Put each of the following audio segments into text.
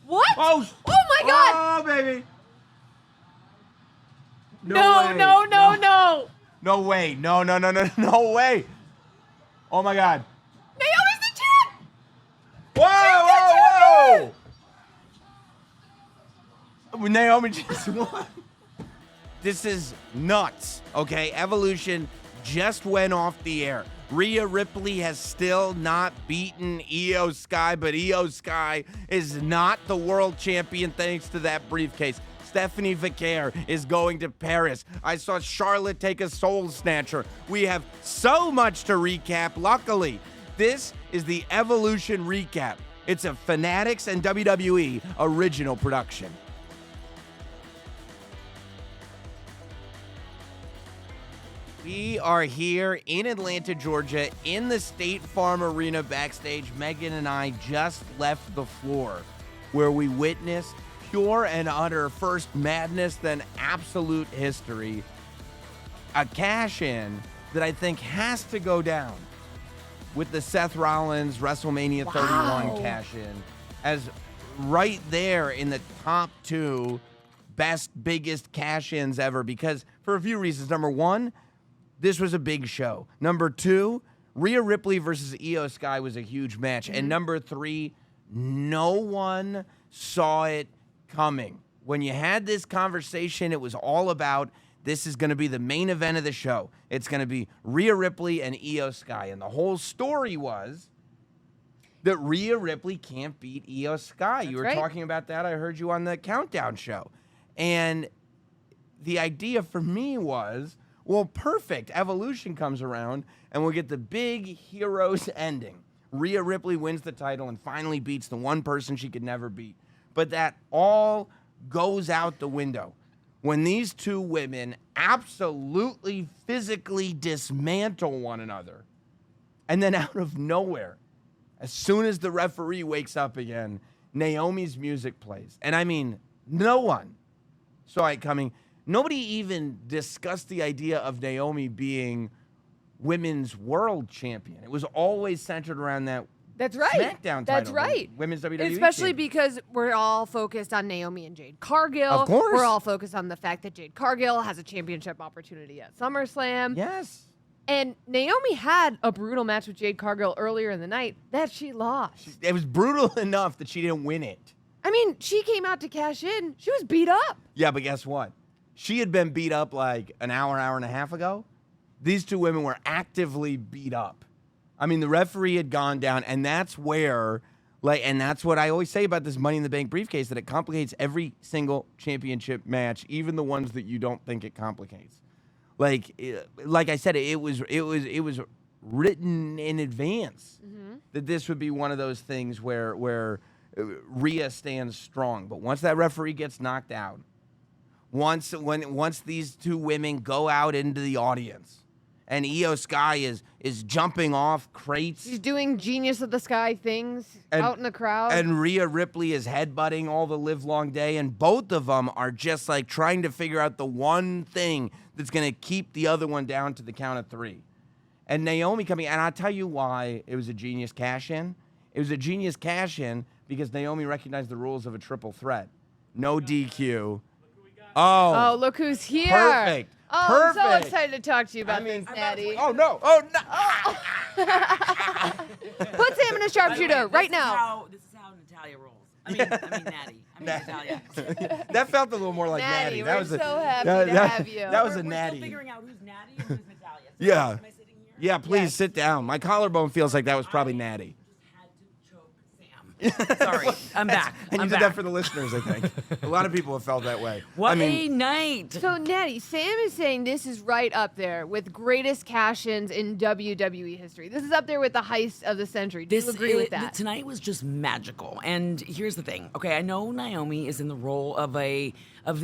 What? Oh my God! Oh, baby. No, way. no. No way. No way. Oh, my God. Naomi's the champ! Whoa. Naomi just won. This is nuts, okay? Evolution just went off the air. Rhea Ripley has still not beaten Io Sky, but Io Sky is not the world champion thanks to that briefcase. Stephanie Vicaire is going to Paris. I saw Charlotte take a soul snatcher. We have so much to recap. Luckily, this is the Evolution recap. It's a Fanatics and WWE original production. We are here in Atlanta, Georgia, in the State Farm Arena backstage. Megan and I just left the floor where we witnessed pure and utter first madness, then absolute history. A cash-in that I think has to go down with the Seth Rollins WrestleMania 31 cash-in as right there in the top 2 best, biggest cash-ins ever, because for a few reasons. Number one, this was a big show. Number 2, Rhea Ripley versus Io Sky was a huge match. And number 3, no one saw it coming. When you had this conversation, it was all about this is going to be the main event of the show. It's going to be Rhea Ripley and Io Sky. And the whole story was that Rhea Ripley can't beat Io Sky. You were talking about that. I heard you on the Countdown show. And the idea for me was, well, perfect. Evolution comes around, and we'll get the big heroes ending. Rhea Ripley wins the title and finally beats the one person she could never beat. But that all goes out the window when these two women absolutely physically dismantle one another. And then out of nowhere, as soon as the referee wakes up again, Naomi's music plays. And I mean, no one saw it coming. Nobody even discussed the idea of Naomi being women's world champion. It was always centered around that SmackDown title. That's right. Women's WWE Especially champion. because we're all focused on Naomi and Jade Cargill. Of course. We're all focused on the fact that Jade Cargill has a championship opportunity at SummerSlam. Yes. And Naomi had a brutal match with Jade Cargill earlier in the night that she lost. It was brutal enough that she didn't win it. I mean, she came out to cash in. She was beat up. Yeah, but guess what? She had been beat up like an hour and a half ago. These two women were actively beat up. I mean, the referee had gone down, and that's where, and that's what I always say about this Money in the Bank briefcase, that it complicates every single championship match, even the ones that you don't think it complicates. Like I said, it was written in advance that this would be one of those things where Rhea stands strong. But once that referee gets knocked out, once these two women go out into the audience, and Io Sky is jumping off crates. She's doing Genius of the Sky things out in the crowd. And Rhea Ripley is headbutting all the live long day. And both of them are just like trying to figure out the one thing that's going to keep the other one down to the count of 3. And Naomi coming, and I'll tell you why it was a genius cash-in. It was a genius cash-in because Naomi recognized the rules of a triple threat. No DQ. Oh, look who's here. Perfect. Oh, Perfect. I'm so excited to talk to you about this, Natty. Oh, no. Put Sam in a sharpshooter right now. This is how Natalia rolls. I mean Natty. Natalia. That felt a little more like Natty. Natty, we're so happy to have you. That was a We're Natty. still figuring out who's Natty and who's Natalia. So Yeah. Am I sitting here? Yeah, please Yes. sit down. My collarbone feels like that was probably Natty. Just had to choke Sam. Sorry, I'm back. And I'm you back. did that for the listeners, I think. A lot of people have felt that way. What I mean, a night. So, Natty, Sam is saying this is right up there with greatest cash-ins in WWE history. This is up there with the heist of the century. Do you agree with that? Tonight was just magical. And here's the thing. Okay, I know Naomi is in the role of the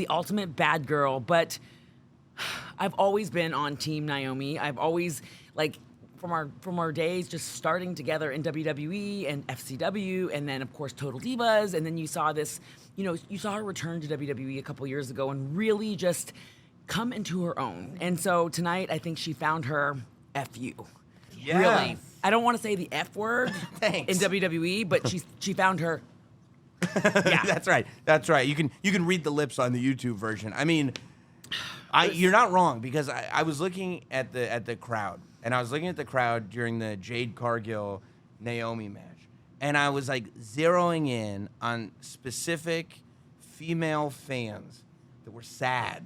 ultimate bad girl, but I've always been on Team Naomi. I've always from our days just starting together in WWE and FCW, and then of course Total Divas, and then you saw this, you saw her return to WWE a couple years ago and really just come into her own. And so tonight I think she found her FU. Yeah. Really. I don't want to say the F word Thanks. in WWE, but she found her Yeah. That's right. You can read the lips on the YouTube version. I mean, you're not wrong, because I was looking at the crowd, and I was looking at the crowd during the Jade Cargill Naomi match, and I was like zeroing in on specific female fans that were sad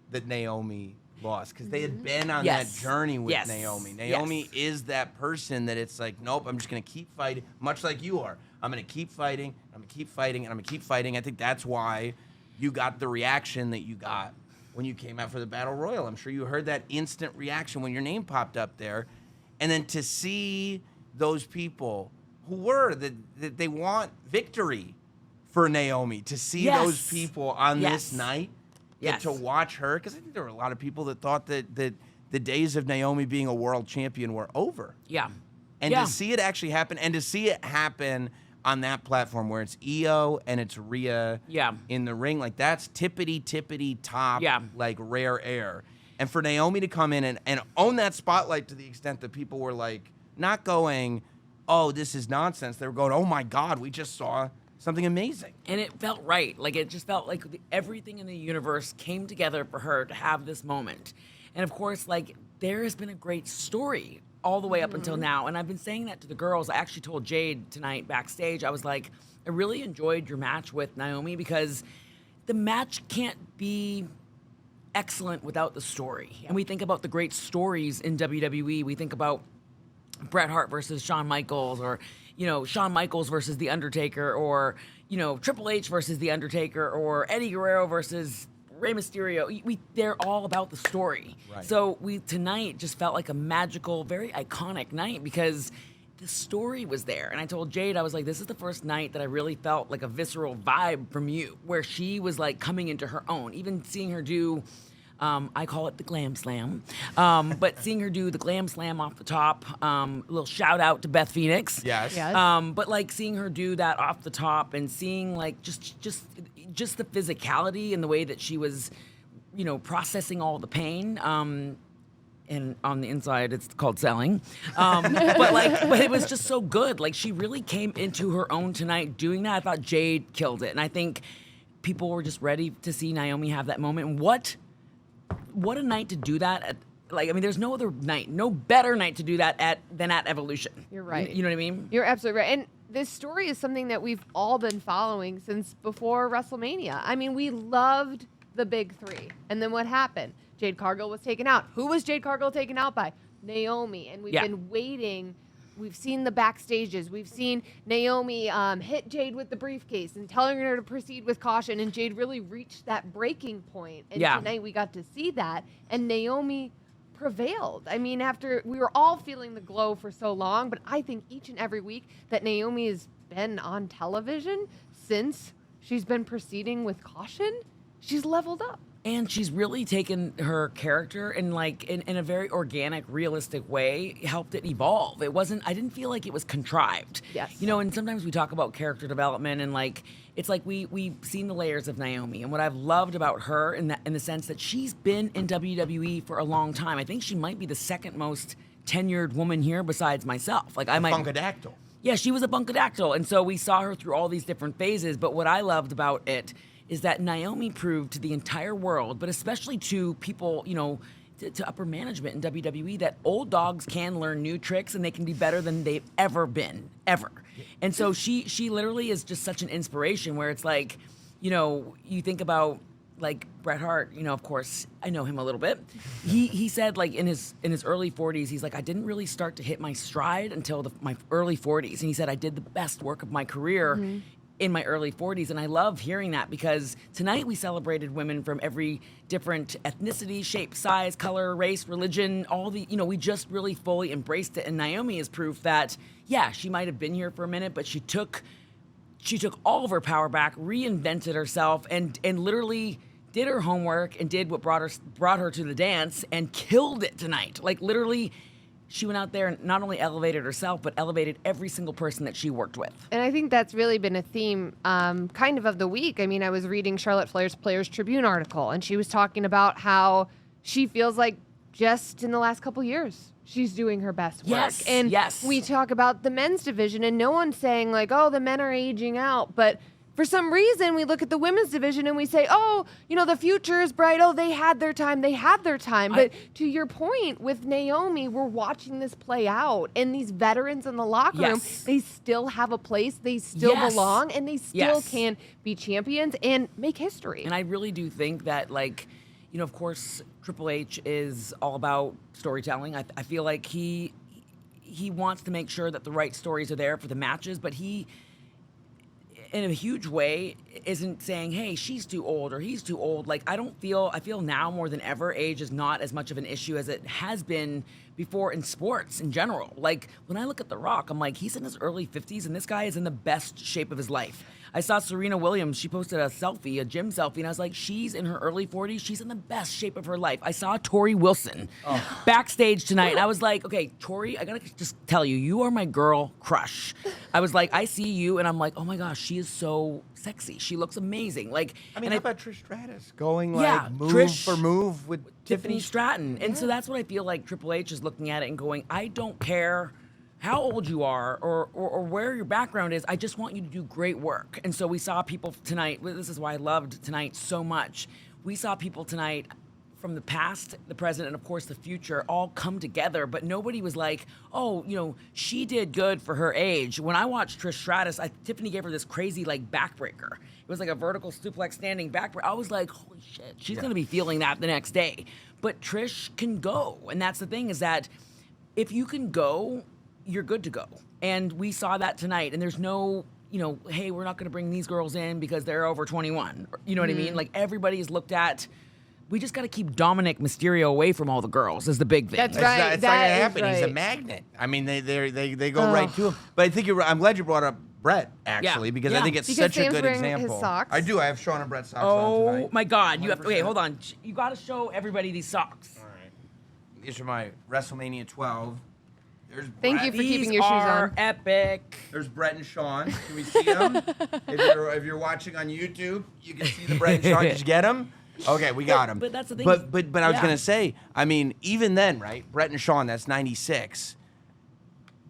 that Naomi lost, because they had been on that journey with Naomi. Naomi is that person that it's like, nope, I'm just going to keep fighting, much like you are. I'm going to keep fighting, I'm going to keep fighting, and I'm going to keep fighting. I think that's why you got the reaction that you got when you came out for the Battle Royal. I'm sure you heard that instant reaction when your name popped up there. And then to see those people who were, that they want victory for Naomi, to see those people on this night, get to watch her, because I think there were a lot of people that thought that the days of Naomi being a world champion were over. Yeah. And to see it actually happen, and to see it happen on that platform where it's Io and it's Rhea in the ring, like that's tippity top, like rare air. And for Naomi to come in and own that spotlight to the extent that people were like, not going, oh, this is nonsense. They were going, oh my God, we just saw something amazing. And it felt right. Like, it just felt like everything in the universe came together for her to have this moment. And of course, like, there has been a great story all the way up until now. And I've been saying that to the girls. I actually told Jade tonight backstage, I was like, I really enjoyed your match with Naomi, because the match can't be excellent without the story. And we think about the great stories in WWE. We think about Bret Hart versus Shawn Michaels, or, you know, Shawn Michaels versus The Undertaker, or, you know, Triple H versus The Undertaker, or Eddie Guerrero versus Rey Mysterio. They're all about the story. Right. So tonight just felt like a magical, very iconic night, because the story was there. And I told Jade, I was like, this is the first night that I really felt like a visceral vibe from you, where she was like coming into her own. Even seeing her do, I call it the Glam Slam, but seeing her do the Glam Slam off the top, a little shout out to Beth Phoenix. Yes. But like seeing her do that off the top, and seeing like just the physicality and the way that she was, you know, processing all the pain. And on the inside, it's called selling. But it was just so good. Like, she really came into her own tonight doing that. I thought Jade killed it. And I think people were just ready to see Naomi have that moment. And what a night to do that. There's no other night, no better night to do that than at Evolution. You're right. You know what I mean? You're absolutely right. And this story is something that we've all been following since before WrestleMania. I mean, we loved the big three. And then what happened? Jade Cargill was taken out. Who was Jade Cargill taken out by? Naomi. And we've been waiting. We've seen the backstages. We've seen Naomi hit Jade with the briefcase and telling her to proceed with caution. And Jade really reached that breaking point. And tonight we got to see that. And Naomi prevailed. I mean, after we were all feeling the glow for so long, but I think each and every week that Naomi has been on television since she's been proceeding with caution, she's leveled up. And she's really taken her character and, like, in a very organic, realistic way, helped it evolve. I didn't feel like it was contrived. Yes. You know, and sometimes we talk about character development, and like, it's like we've seen the layers of Naomi. And what I've loved about her in the sense that she's been in WWE for a long time. I think she might be the second most tenured woman here besides myself. Like, Funkadactyl. Yeah, she was a Funkadactyl. And so we saw her through all these different phases. But what I loved about it is that Naomi proved to the entire world, but especially to people, you know, to upper management in WWE, that old dogs can learn new tricks and they can be better than they've ever been, ever. And so she literally is just such an inspiration, where it's like, you know, you think about like Bret Hart, you know, of course, I know him a little bit. He said, like, in his early 40s, he's like, I didn't really start to hit my stride until my early 40s. And he said, I did the best work of my career in my early 40s. And I love hearing that, because tonight we celebrated women from every different ethnicity, shape, size, color, race, religion, we just really fully embraced it. And Naomi is proof that, yeah, she might have been here for a minute, but she took all of her power back, reinvented herself, and literally did her homework and did what brought her to the dance, and killed it tonight. Like, literally, she went out there and not only elevated herself, but elevated every single person that she worked with. And I think that's really been a theme kind of the week. I mean, I was reading Charlotte Flair's Players Tribune article, and she was talking about how she feels like just in the last couple years, she's doing her best work. Yes. We talk about the men's division, and no one's saying like, oh, the men are aging out, but for some reason, we look at the women's division and we say, oh, the future is bright. Oh, they had their time. They had their time. But to your point, with Naomi, we're watching this play out. And these veterans in the locker room, they still have a place. They still belong. And they still can be champions and make history. And I really do think that, of course, Triple H is all about storytelling. I feel like he wants to make sure that the right stories are there for the matches, but he, in a huge way, isn't saying, hey, she's too old or he's too old. I feel now more than ever, age is not as much of an issue as it has been before in sports in general. When I look at The Rock, I'm like, he's in his early 50s and this guy is in the best shape of his life. I saw Serena Williams, she posted a gym selfie, and I was like, she's in her early 40s, she's in the best shape of her life. I saw Tori Wilson backstage tonight, and I was like, okay, Tori, I gotta just tell you, you are my girl crush. I was like, I see you, and I'm like, oh my gosh, she is so sexy. She looks amazing. How about Trish Stratus going move Trish, for move with Tiffany Stratton? And so that's what I feel like Triple H is looking at it and going, I don't care how old you are or where your background is. I just want you to do great work. And so we saw people tonight. This is why I loved tonight so much. We saw people tonight from the past, the present, and of course the future all come together, but nobody was like, oh, she did good for her age. When I watched Trish Stratus, Tiffany gave her this crazy backbreaker. It was like a vertical suplex standing backbreaker. I was like, holy shit, she's going to be feeling that the next day. But Trish can go. And that's the thing, is that if you can go, you're good to go. And we saw that tonight. And there's no, hey, we're not going to bring these girls in because they're over 21. You know what I mean? Everybody's looked at, we just got to keep Dominic Mysterio away from all the girls is the big thing. That's right. It's not going to happen. Right. He's a magnet. I mean, they go right to him. But I think I'm glad you brought up Brett, actually, because I think it's such a good example. His socks. I do. I have Sean and Brett's socks on tonight. Oh my God! You have to, wait. Hold on. You got to show everybody these socks. All right. These are my WrestleMania 12. There's Thank Brett. you for keeping your shoes on. These are epic. There's Brett and Sean. Can we see them? if you're watching on YouTube, you can see the Brett and Sean. Did you get them? Okay, we got them. But that's the thing. But I was gonna say, I mean, even then, right? Brett and Sean. That's 96.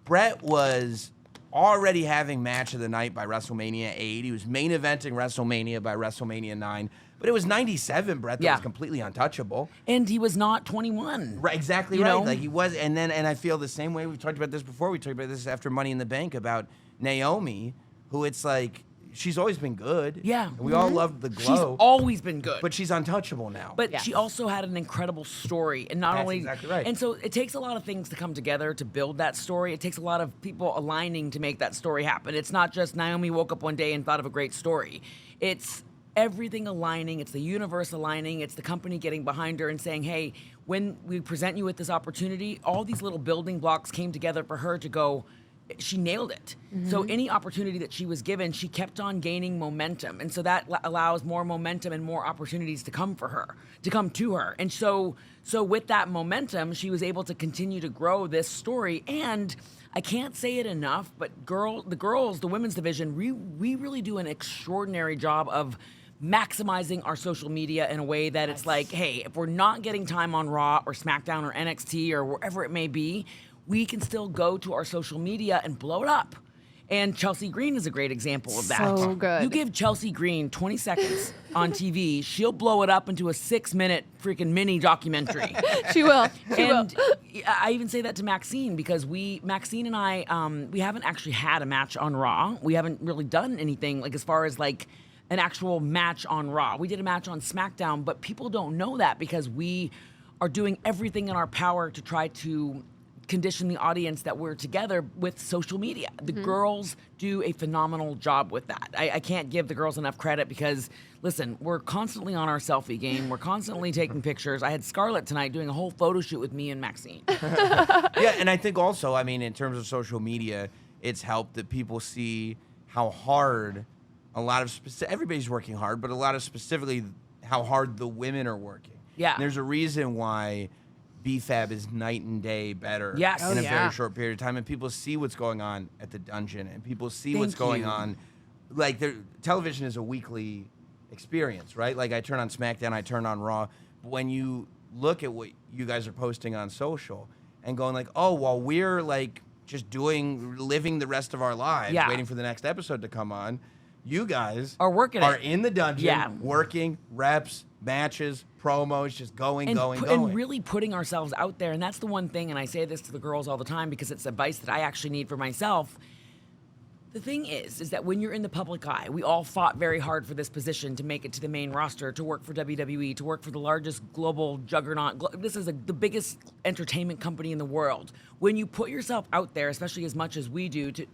Brett was already having match of the night by WrestleMania 8. He was main eventing WrestleMania by WrestleMania 9. But it was 97, Brett, that was completely untouchable. And he was not 21. Right, exactly you right. know? He was, and I feel the same way. We've talked about this before. We talked about this after Money in the Bank about Naomi, who it's like, she's always been good. Yeah. And we all loved the glow. She's always been good. But she's untouchable now. But she also had an incredible story. And not That's only exactly right. And so it takes a lot of things to come together to build that story. It takes a lot of people aligning to make that story happen. It's not just Naomi woke up one day and thought of a great story. It's everything aligning. It's the universe aligning. It's the company getting behind her and saying, hey, when we present you with this opportunity, all these little building blocks came together for her to go, she nailed it. So any opportunity that she was given, she kept on gaining momentum. And so that allows more momentum and more opportunities to come for her, to come to her. And so with that momentum, she was able to continue to grow this story. And I can't say it enough, but the women's division, we really do an extraordinary job of maximizing our social media in a way that it's like, hey, if we're not getting time on Raw or SmackDown or NXT or wherever it may be, we can still go to our social media and blow it up. And Chelsea Green is a great example of that. So good. You give Chelsea Green 20 seconds on TV, she'll blow it up into a 6-minute freaking mini documentary. She will. And I even say that to Maxine because Maxine and I, we haven't actually had a match on Raw. We haven't really done anything like as far as like an actual match on Raw. We did a match on SmackDown, but people don't know that because we are doing everything in our power to try to condition the audience that we're together with social media. The girls do a phenomenal job with that. I can't give the girls enough credit because, listen, we're constantly on our selfie game. We're constantly taking pictures. I had Scarlett tonight doing a whole photo shoot with me and Maxine. Yeah, and I think also, I mean, in terms of social media, it's helped that people see how hard a lot of everybody's working hard, but a lot of specifically how hard the women are working. Yeah. And there's a reason why BFAB is night and day better Yes. in a Oh, very short period of time, and people see what's going on at the dungeon, and people see what's Thank going you. on. Like, television is a weekly experience, right? Like, I turn on SmackDown, I turn on Raw. But when you look at what you guys are posting on social and going like, oh, well, we're like just living the rest of our lives, Yeah. waiting for the next episode to come on. You guys Are working are it. in the dungeon, Yeah. working reps, matches, promos, just going. And really putting ourselves out there. And that's the one thing, and I say this to the girls all the time because it's advice that I actually need for myself. The thing is that when you're in the public eye, we all fought very hard for this position to make it to the main roster, to work for WWE, to work for the largest global juggernaut. This is the biggest entertainment company in the world. When you put yourself out there, especially as much as we do, to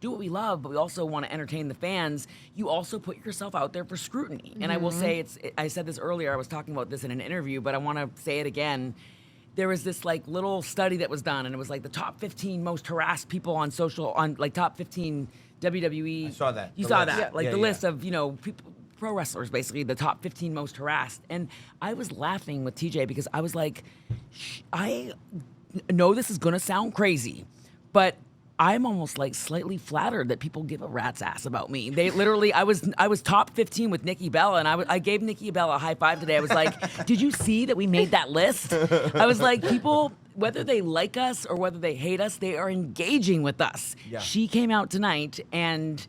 do what we love, but we also want to entertain the fans, you also put yourself out there for scrutiny. And I will say, I said this earlier, I was talking about this in an interview, but I want to say it again. There was this like little study that was done, and it was like the top 15 most harassed people on like top 15 WWE. I saw that. You The saw list. that, like Yeah, the yeah. list of people, pro wrestlers, basically the top 15 most harassed. And I was laughing with TJ because I was like, I know this is gonna sound crazy, but I'm almost like slightly flattered that people give a rat's ass about me. They literally, I was top 15 with Nikki Bella, and I gave Nikki Bella a high five today. I was like, did you see that we made that list? I was like, people, whether they like us or whether they hate us, they are engaging with us. Yeah. She came out tonight and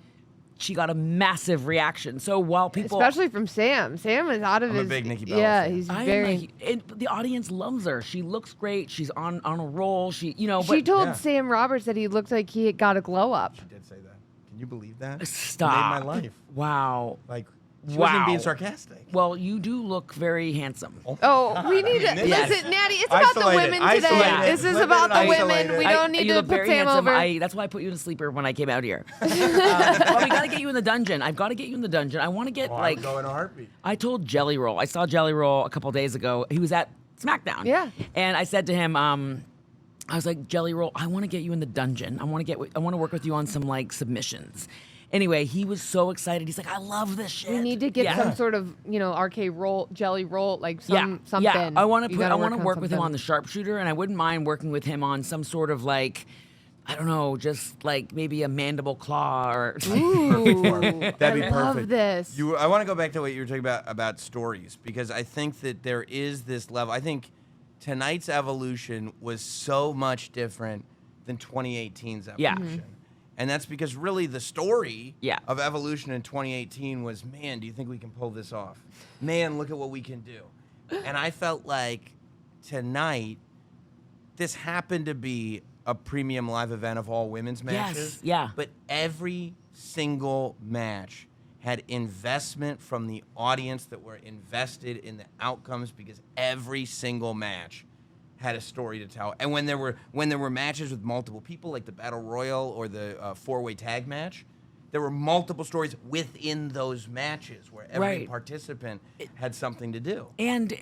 she got a massive reaction. So while people, Especially from Sam. Sam is out of I'm a his. big Nikki Bella Yeah, fan. he's I am very. and the audience loves her. She looks great. She's on a roll. She, She but told Yeah. Sam Roberts that he looked like he had got a glow up. She did say that. Can you believe that? Stop. It made my life. Wow. Like, she wasn't even being Wow. sarcastic. Well, you do look very handsome. Oh, we need to Yes. listen, Natty. It's about the Isolated, women today. isolated. This is Women about the women. isolated. We don't need you to look put very Sam handsome. over. That's why I put you in a sleeper when I came out here. Well, we got to get you in the dungeon. I've got to get you in the dungeon. I want to get Oh, like. I'd go in a heartbeat. I told Jelly Roll. I saw Jelly Roll a couple days ago. He was at SmackDown. Yeah. And I said to him, I was like, Jelly Roll, I want to get you in the dungeon. I want to work with you on some like submissions. Anyway, he was so excited. He's like, I love this shit. We need to get Yeah. some sort of, RK roll, jelly roll, like something. Yeah, I want You to gotta work with him something. on the sharpshooter, and I wouldn't mind working with him on some sort of like, I don't know, just like maybe a mandible claw or. Ooh, That'd be I perfect. love this. I want to go back to what you were talking about stories, because I think that there is this level. I think tonight's evolution was so much different than 2018's evolution. Yeah. And that's because really the story Yeah. of evolution in 2018 was, man, do you think we can pull this off? Man, look at what we can do. And I felt like tonight, this happened to be a premium live event of all women's matches. yeah. But every single match had investment from the audience that were invested in the outcomes, because every single match had a story to tell. And when there were matches with multiple people, like the Battle Royal or the four-way tag match, there were multiple stories within those matches where every Right. participant had something to do. And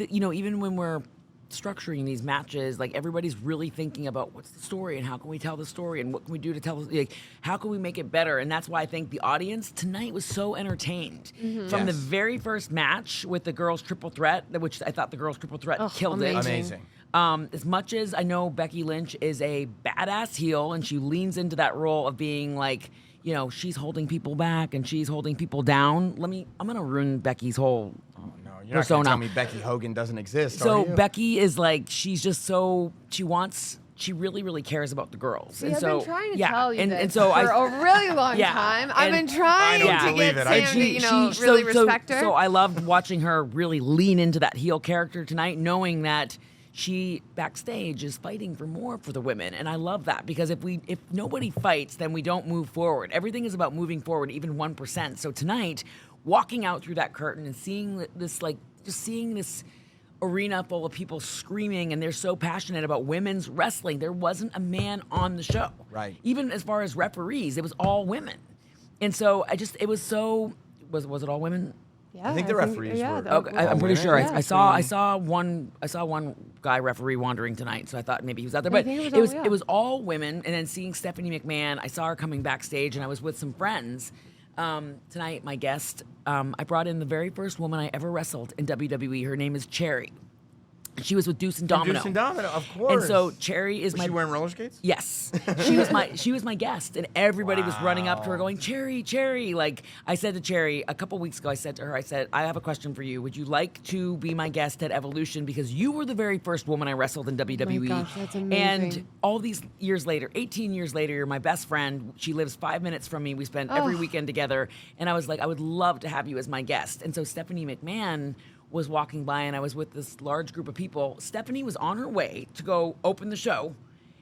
even when we're structuring these matches, like everybody's really thinking about what's the story and how can we tell the story and what can we do to tell, like, how can we make it better? And that's why I think the audience tonight was so entertained. From the Yes. very first match with the girls triple threat, which I thought the girls triple threat Oh, killed it. Amazing. As much as I know Becky Lynch is a badass heel and she leans into that role of being like, she's holding people back and she's holding people down. I'm gonna ruin Becky's whole Oh, no, you're not persona. going to tell me Becky Hogan doesn't exist, So are you? Becky is like, she's just so, she really, really cares about the girls. See, and I've so, been trying to yeah, tell you and, this and so for I, a really long Yeah, time. I've and been trying I don't to believe get it. I- Sam to, she- really so, respect her. So I loved watching her really lean into that heel character tonight, knowing that she backstage is fighting for more for the women, and I love that, because if nobody fights, then we don't move forward. Everything is about moving forward, even 1%. So tonight, walking out through that curtain and seeing this, like, just seeing this arena full of people screaming, and they're so passionate about women's wrestling. There wasn't a man on the show. Right. Even as far as referees, it was all women. And so it was so, was it all women? yeah, I think the referees yeah, were- the- Okay, I'm all pretty women? sure. Yeah. I saw one guy referee wandering tonight, so I thought maybe he was out there. I But think it it was was all- it was all women. And then seeing Stephanie McMahon, I saw her coming backstage, and I was with some friends. Tonight, my guest, I brought in the very first woman I ever wrestled in WWE. Her name is Cherry. She was with Deuce and And Domino. Deuce and Domino, of course. And so Cherry is Was my she wearing roller skates? Yes, she was my guest, and everybody was running up to her going, "Cherry, Cherry!" Like I said to Cherry a couple weeks ago, I said to her, "I have a question for you. Would you like to be my guest at Evolution because you were the very first woman I wrestled in WWE?" gosh, that's amazing. And all these years later, 18 years later, you're my best friend. She lives 5 minutes from me. We spend every weekend together, and I was like, I would love to have you as my guest. And so Stephanie McMahon was walking by, and I was with this large group of people. Stephanie was on her way to go open the show,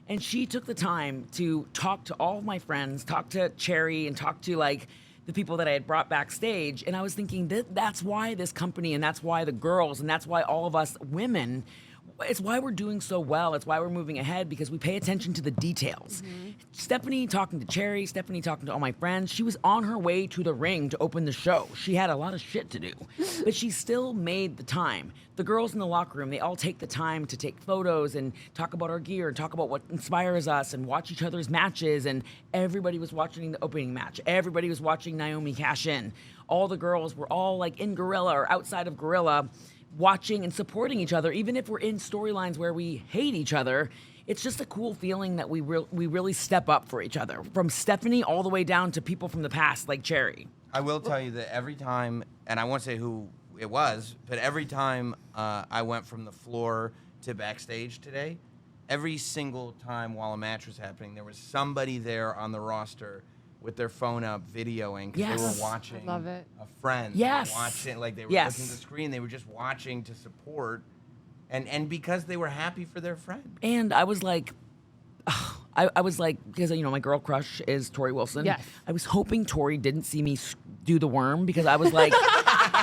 and she took the time to talk to all of my friends, talk to Cherry, and talk to like the people that I had brought backstage. And I was thinking that's why this company, and that's why the girls, and that's why all of us women, it's why we're doing so well. It's why we're moving ahead, because we pay attention to the details. Stephanie talking to Cherry, Stephanie talking to all my friends. She was on her way to the ring to open the show. She had a lot of shit to do, but she still made the time. The girls in the locker room, they all take the time to take photos and talk about our gear and talk about what inspires us and watch each other's matches. And everybody was watching the opening match. Everybody was watching Naomi cash in. All the girls were all like in Gorilla or outside of Gorilla, watching and supporting each other, even if we're in storylines where we hate each other. It's just a cool feeling that we really step up for each other, from Stephanie all the way down to people from the past like Cherry. I will tell you that every time, and I won't say who it was, but every time I went from the floor to backstage today, every single time while a match was happening, there was somebody there on the roster with their phone up videoing because they Yes. were watching I love it. a friend. Yes. They were watching, like they were Yes. looking at the screen. They were just watching to support, and because they were happy for their friend. And I was like, I was like, because my girl crush is Tori Wilson. Yes. I was hoping Tori didn't see me do the worm, because I was like,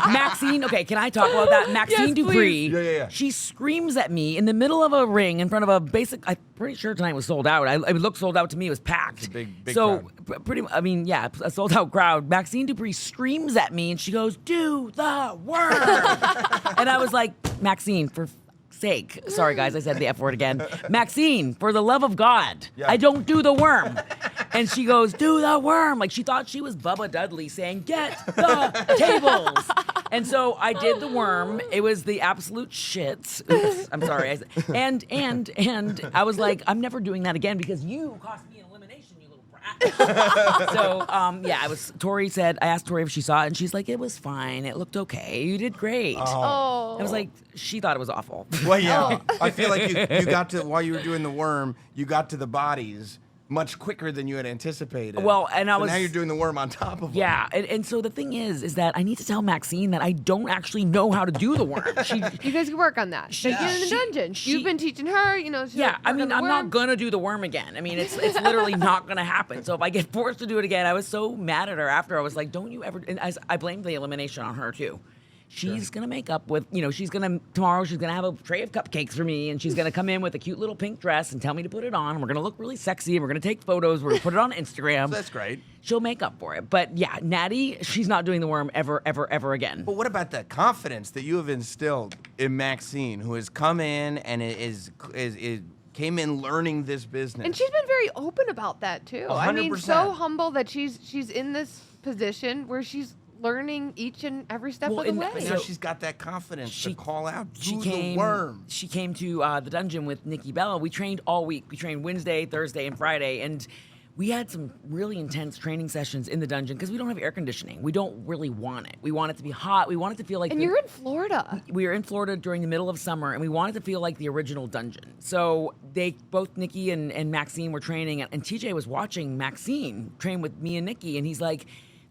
Maxine. Okay, can I talk about that? Maxine Yes, Dupree. please. Yeah. She screams at me in the middle of a ring in front of a basic. I'm pretty sure tonight was sold out. It looked sold out to me. It was packed. It's a big so crowd. pretty. I mean, yeah, a sold out crowd. Maxine Dupree screams at me and she goes, "Do the worm," and I was like, Maxine, for sake. Sorry, guys, I said the F word again. Maxine, for the love of God, Yeah. I don't do the worm. And she goes, "Do the worm." Like she thought she was Bubba Dudley saying, "Get the tables." And so I did the worm. It was the absolute shit. Oops, I'm sorry. And I was like, I'm never doing that again because you cost me an elimination, you little brat. So I asked Tori if she saw it, and she's like, "It was fine. It looked okay. You did great." Oh. I was like, she thought it was awful. Well, yeah. I feel like you got to, while you were doing the worm, you got to the bodies much quicker than you had anticipated. Well, and I So was- now you're doing the worm on top of them. Yeah, and so the thing is that I need to tell Maxine that I don't actually know how to do the worm. She, You guys can work on that. They get in the dungeon. You've been teaching her, she's yeah, like, I work mean, on the I'm worm. not gonna do the worm again. I mean, it's literally not gonna happen. So if I get forced to do it again, I was so mad at her after. I was like, "Don't you ever?" And I blamed the elimination on her too. She's gonna make up with, tomorrow she's gonna have a tray of cupcakes for me, and she's gonna come in with a cute little pink dress and tell me to put it on. And we're gonna look really sexy, and we're gonna take photos. We're gonna put it on Instagram. So that's great. She'll make up for it. But yeah, Natty, she's not doing the worm ever, ever, ever again. But what about the confidence that you have instilled in Maxine, who has come in and came in learning this business? And she's been very open about that too. I mean, 100%. so humble that she's in this position where she's learning each and every step Well, of the and way. But now she's got that confidence to call out, do the worm. She came to the dungeon with Nikki Bella. We trained all week. We trained Wednesday, Thursday, and Friday, and we had some really intense training sessions in the dungeon because we don't have air conditioning. We don't really want it. We want it to be hot. We want it to feel like. And you're in Florida. We were in Florida during the middle of summer, and we wanted to feel like the original dungeon. So both Nikki and Maxine were training, and TJ was watching Maxine train with me and Nikki, and he's like,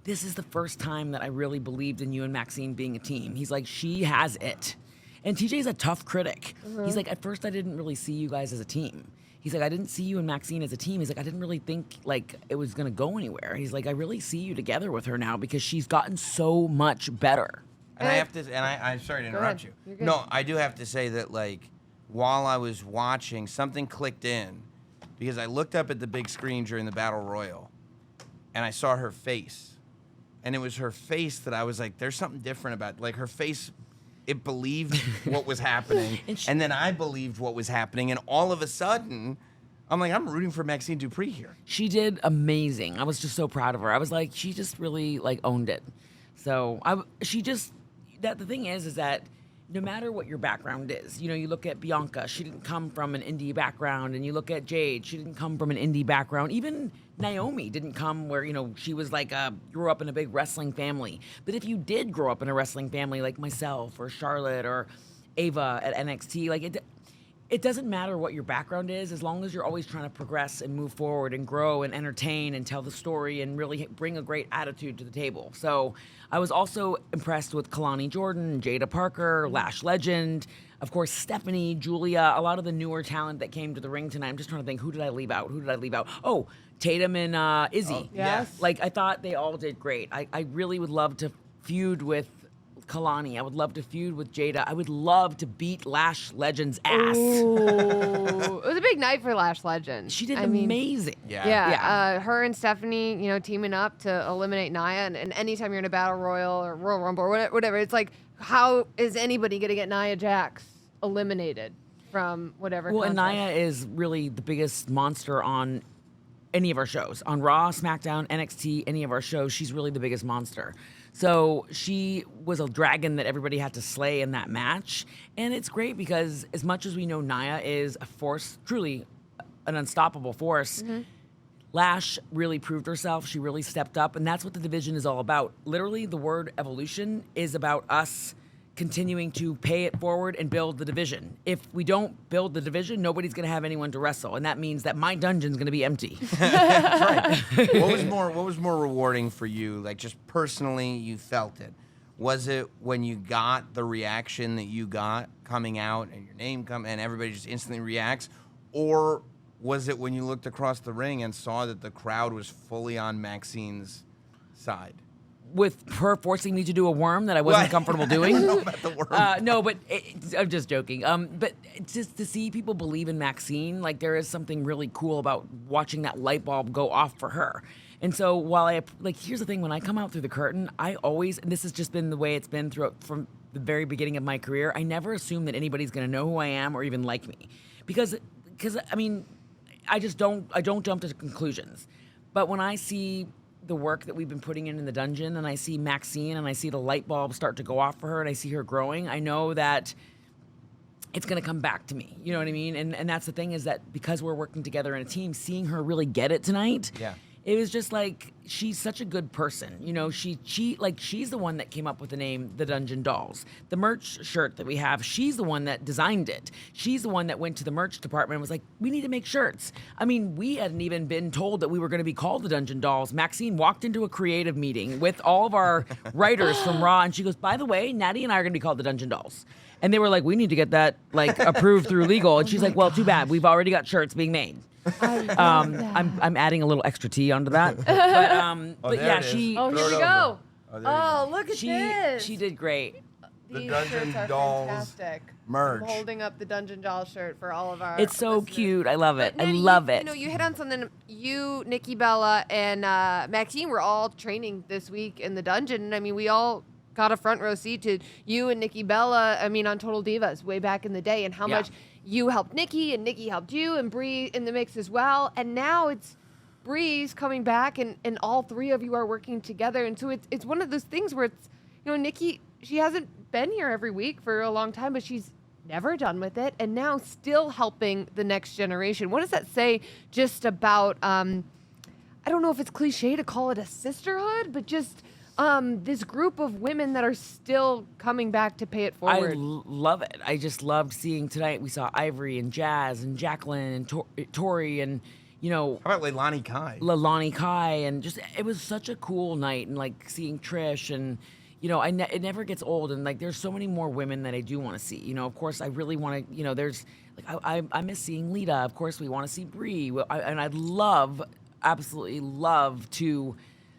"This is the first time that I really believed in you and Maxine being a team." He's like, "She has it." And TJ's a tough critic. He's like, "At first I didn't really see you guys as a team." He's like, "I didn't see you and Maxine as a team." He's like, "I didn't really think like it was gonna go anywhere." He's like, "I really see you together with her now because she's gotten so much better." And I have to, I'm sorry to interrupt ahead. you. You're good. No, I do have to say that, like, while I was watching, something clicked in because I looked up at the big screen during the Battle Royal and I saw her face. And it was her face that I was like, there's something different about, like, her face, it believed what was happening. And then I believed what was happening. And all of a sudden, I'm like, I'm rooting for Maxine Dupree here. She did amazing. I was just so proud of her. I was like, she just really like owned it. So the thing is that no matter what your background is, you look at Bianca, she didn't come from an indie background, and you look at Jade, she didn't come from an indie background. Even Naomi didn't come where, she was like, grew up in a big wrestling family. But if you did grow up in a wrestling family like myself or Charlotte or Ava at NXT, like it doesn't matter what your background is, as long as you're always trying to progress and move forward and grow and entertain and tell the story and really bring a great attitude to the table. So I was also impressed with Kalani Jordan, Jada Parker, Lash Legend, of course, Stephanie, Julia, a lot of the newer talent that came to the ring tonight. I'm just trying to think, who did I leave out? Oh, Tatum and Izzy. Oh, yes. Like, I thought they all did great. I really would love to feud with Kalani. I would love to feud with Jada. I would love to beat Lash Legend's ass. Ooh. It was a big night for Lash Legend. She did amazing. Yeah. Her and Stephanie, teaming up to eliminate Nia. And anytime you're in a battle royal or Royal Rumble or whatever, it's like, how is anybody going to get Nia Jax eliminated from whatever? Well, and contest? Nia is really the biggest monster on any of our shows. On Raw, SmackDown, NXT, any of our shows, she's really the biggest monster. So she was a dragon that everybody had to slay in that match. And it's great because as much as we know Nia is a force, truly an unstoppable force, Lash really proved herself. She really stepped up. And that's what the division is all about. Literally, the word evolution is about us continuing to pay it forward and build the division. If we don't build the division, nobody's going to have anyone to wrestle. And that means that my dungeon's going to be empty. That's right. What was more rewarding for you? Like, just personally, you felt it. Was it when you got the reaction that you got coming out and your name and everybody just instantly reacts? Or was it when you looked across the ring and saw that the crowd was fully on Maxine's side? With her forcing me to do a worm that I wasn't comfortable doing. I don't know about the worm. No, but I'm just joking. But just to see people believe in Maxine, like, there is something really cool about watching that light bulb go off for her. And so while here's the thing, when I come out through the curtain, I always, and this has just been the way it's been throughout from the very beginning of my career, I never assume that anybody's going to know who I am or even like me. Because I mean, I don't jump to conclusions. But when I see the work that we've been putting in the dungeon, and I see Maxine, and I see the light bulb start to go off for her, and I see her growing, I know that it's going to come back to me. You know what I mean? And that's the thing, is that because we're working together in a team, seeing her really get it tonight, it was just like, she's such a good person. She's the one that came up with the name The Dungeon Dolls. The merch shirt that we have, she's the one that designed it. She's the one that went to the merch department and was like, we need to make shirts. I mean, we hadn't even been told that we were going to be called The Dungeon Dolls. Maxine walked into a creative meeting with all of our writers from Raw, and she goes, by the way, Natty and I are going to be called The Dungeon Dolls. And they were like, we need to get that approved through legal. And she's like, well, too bad. We've already got shirts being made. I'm adding a little extra tea onto that. But yeah, she. Oh, here we go. Look at this. She did great. The These Dungeon shirts are Dolls fantastic. merch. I'm holding up the Dungeon Doll shirt for all of our It's so listeners. cute. I love it. But I Natty, love it. You hit on something. You, Nikki Bella, and Maxine were all training this week in the dungeon. I mean, we all got a front row seat to you and Nikki Bella, on Total Divas way back in the day, and how much you helped Nikki and Nikki helped you, and Bree in the mix as well. And now it's Bree's coming back, and all three of you are working together. And so it's one of those things where it's, Nikki, she hasn't been here every week for a long time, but she's never done with it, and now still helping the next generation. What does that say just about, I don't know if it's cliche to call it a sisterhood, but just this group of women that are still coming back to pay it forward. I love it. I just loved seeing tonight. We saw Ivory and Jazz and Jacqueline and Tori and, How about Leilani Kai? Leilani Kai, and just, it was such a cool night, and seeing Trish, and it never gets old, and there's so many more women that I do want to see. Of course, I really want to. There's I miss seeing Lita. Of course, we want to see Brie, and I'd absolutely love to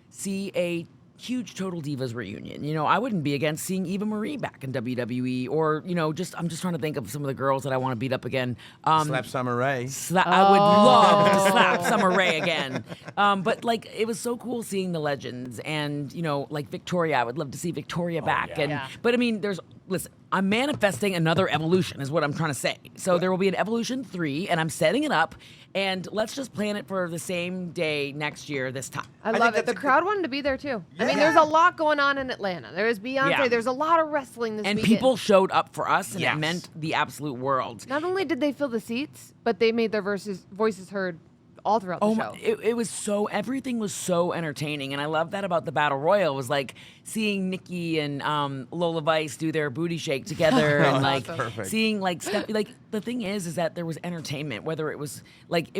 see a huge Total Divas reunion. I wouldn't be against seeing Eva Marie back in WWE, or I'm just trying to think of some of the girls that I want to beat up again. Slap Summer Rae. I would love to slap Summer Rae again. But it was so cool seeing the legends, and Victoria. I would love to see Victoria back. yeah. But I mean, listen, I'm manifesting another evolution, is what I'm trying to say. So there will be an Evolution 3, and I'm setting it up. And let's just plan it for the same day next year, this time. I think love it. that's The a crowd wanted to be there too. I mean, Yeah. there's a lot going on in Atlanta. There's Beyonce. Yeah. There's a lot of wrestling this And weekend. people showed up for us, and Yes. it meant the absolute world. Not only did they fill the seats, but they made their voices heard all throughout the Oh, show. my, it was so, everything was so entertaining. And I love that about the Battle Royal was like seeing Nikki and Lola Vice do their booty shake together and like awesome. Perfect. seeing like stuff. Like the thing is that there was entertainment, whether it was like,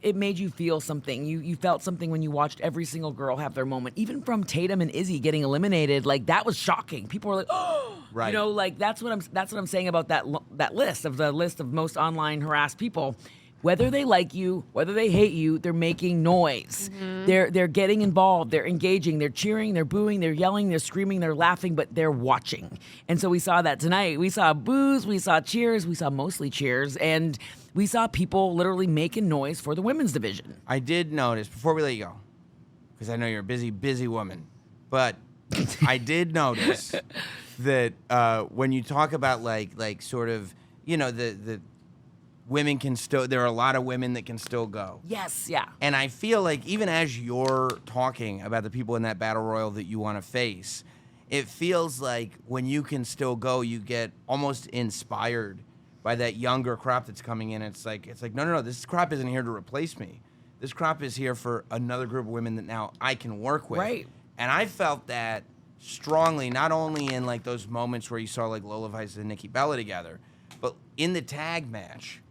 it made you feel something. You felt something when you watched every single girl have their moment. Even from Tatum and Izzy getting eliminated, like that was shocking. People were like, "Oh, Right. you know, like that's what I'm saying about that list of most online harassed people." Whether they like you, whether they hate you, they're making noise. They're getting involved. They're engaging. They're cheering. They're booing. They're yelling. They're screaming. They're laughing. But they're watching. And so we saw that tonight. We saw boos. We saw cheers. We saw mostly cheers. And we saw people literally making noise for the women's division. I did notice, before we let you go, because I know you're a busy, busy woman, but I did notice that when you talk about like sort of, you know, the women can still, there are a lot of women that can still go. Yes. Yeah. And I feel like even as you're talking about the people in that battle royal that you want to face, it feels like when you can still go, you get almost inspired by that younger crop that's coming in. It's like no, this crop isn't here to replace me. This crop is here for another group of women that now I can work with. Right. And I felt that strongly, not only in like those moments where you saw like Lola Vice and Nikki Bella together, but in the tag match.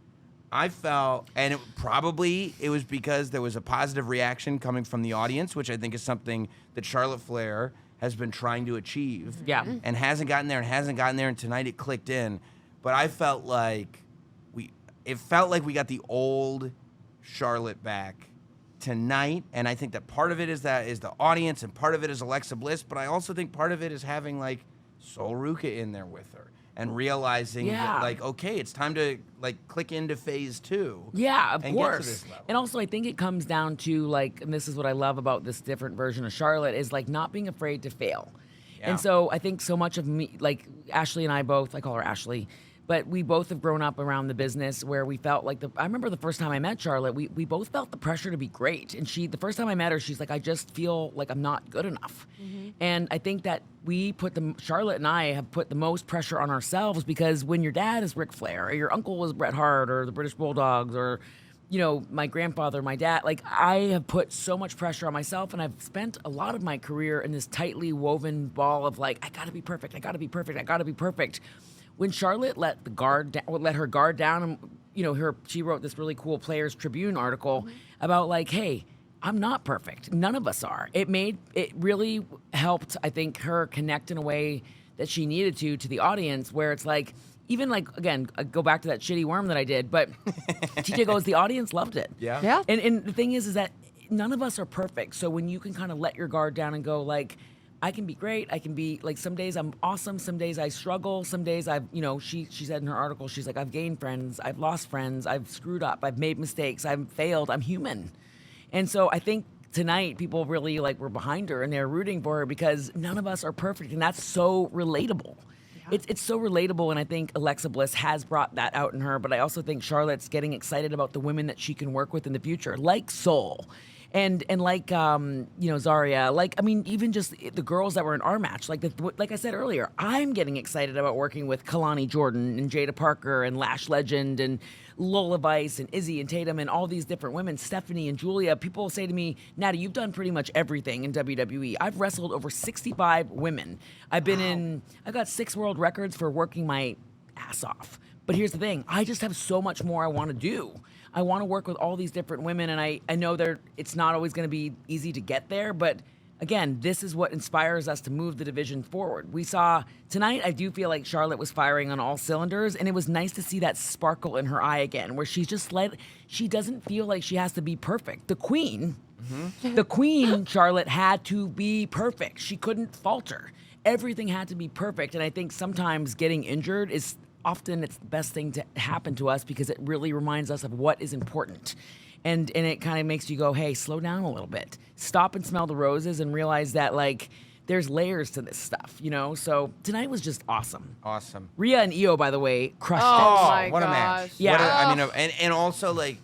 I felt, and it was because there was a positive reaction coming from the audience, which I think is something that Charlotte Flair has been trying to achieve. Yeah. And hasn't gotten there, and tonight it clicked in. But I felt like we got the old Charlotte back tonight, and I think that part of it is the audience, and part of it is Alexa Bliss, but I also think part of it is having like Sol Ruca in there with her. And realizing that, like, okay, it's time to like click into phase 2. Yeah, of and get to course. this level. And also, I think it comes down to like, and this is what I love about this different version of Charlotte is like not being afraid to fail. Yeah. And so I think so much of me, like Ashley and I both, I call her Ashley, but we both have grown up around the business where we felt like I remember the first time I met Charlotte, we both felt the pressure to be great. And the first time I met her, she's like, I just feel like I'm not good enough. And I think that Charlotte and I have put the most pressure on ourselves because when your dad is Ric Flair or your uncle was Bret Hart or the British Bulldogs or, you know, my grandfather, my dad, like I have put so much pressure on myself and I've spent a lot of my career in this tightly woven ball of like, I gotta be perfect, I gotta be perfect, I gotta be perfect. When Charlotte let her guard down, and you know, she wrote this really cool Players Tribune article about like, hey, I'm not perfect. None of us are. It really helped, I think, her connect in a way that she needed to the audience, where it's like, even like, again, I go back to that shitty worm that I did, but TJ goes, the audience loved it. Yeah. And the thing is that none of us are perfect. So when you can kind of let your guard down and go like, I can be great. I can be like, some days I'm awesome. Some days I struggle. Some days she said in her article, she's like, I've gained friends. I've lost friends. I've screwed up. I've made mistakes. I've failed. I'm human. And so I think tonight people really like were behind her and they're rooting for her because none of us are perfect. And that's so relatable. Yeah. It's so relatable. And I think Alexa Bliss has brought that out in her. But I also think Charlotte's getting excited about the women that she can work with in the future, like Sol. And like Zarya, like I mean even just the girls that were in our match, like I said earlier, I'm getting excited about working with Kalani Jordan and Jada Parker and Lash Legend and Lola Vice and Izzy and Tatum and all these different women, Stephanie and Julia. People say to me, Natty, you've done pretty much everything in WWE. I've wrestled over 65 women. I've got 6 world records for working my ass off. But here's the thing, I just have so much more I want to do. I want to work with all these different women, and I know it's not always going to be easy to get there, but again, this is what inspires us to move the division forward. We saw tonight, I do feel like Charlotte was firing on all cylinders, and it was nice to see that sparkle in her eye again, where she doesn't feel like she has to be perfect. The queen, Charlotte, had to be perfect. She couldn't falter. Everything had to be perfect, and I think sometimes getting injured is often it's the best thing to happen to us because it really reminds us of what is important. And it kind of makes you go, hey, slow down a little bit. Stop and smell the roses and realize that, like, there's layers to this stuff, you know? So tonight was just awesome. Awesome. Rhea and Io, by the way, crushed Oh, it. my what a gosh. match. Yeah. What a- I mean, Oh. and also, like,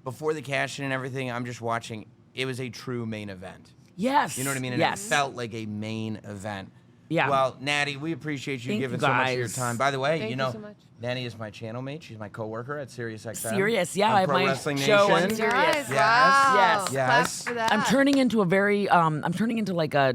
before the cash-in and everything, I'm just watching. It was a true main event. Yes. You know what I mean? And yes. it felt like a main event. Yeah. Well, Natty, we appreciate you Thank giving you, so much of your guys. time. By the way, Thank you you know, so much. Natty is my channel mate. She's my coworker at SiriusXM. Serious, yeah, on I have Pro my Wrestling show on Nation. Sirius. Nice. Yes. Wow. Yes. Claps Yes. for that. I'm turning into a very, I'm turning into like a,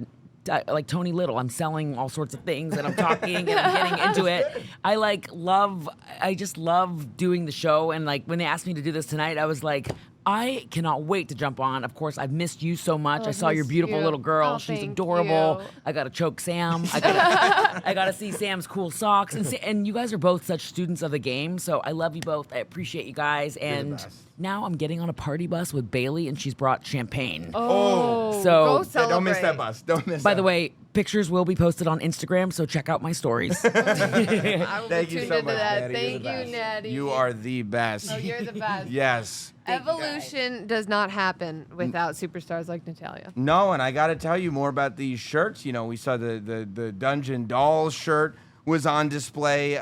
like Tony Little. I'm selling all sorts of things and I'm talking and I'm getting into it. I just love doing the show. And like when they asked me to do this tonight, I was like, I cannot wait to jump on. Of course, I've missed you so much. Oh, I saw your missed beautiful you. little girl. Oh, She's thank adorable. you. I got to choke Sam. I got to see Sam's cool socks. And you guys are both such students of the game. So I love you both. I appreciate you guys. the And best. now I'm getting on a party bus with Bailey, and she's brought champagne. Oh, So- go Yeah, celebrate. Don't miss that bus. Don't miss By that. the way, pictures will be posted on Instagram, so check out my stories. I will Thank be you tuned so into much, that. Natty. Thank You're the you, best. Natty. You are the best. Oh, you're the best. Yes. Evolution does not happen without superstars like Natalia. No, and I got to tell you more about these shirts. You know, we saw the Dungeon Dolls shirt was on display.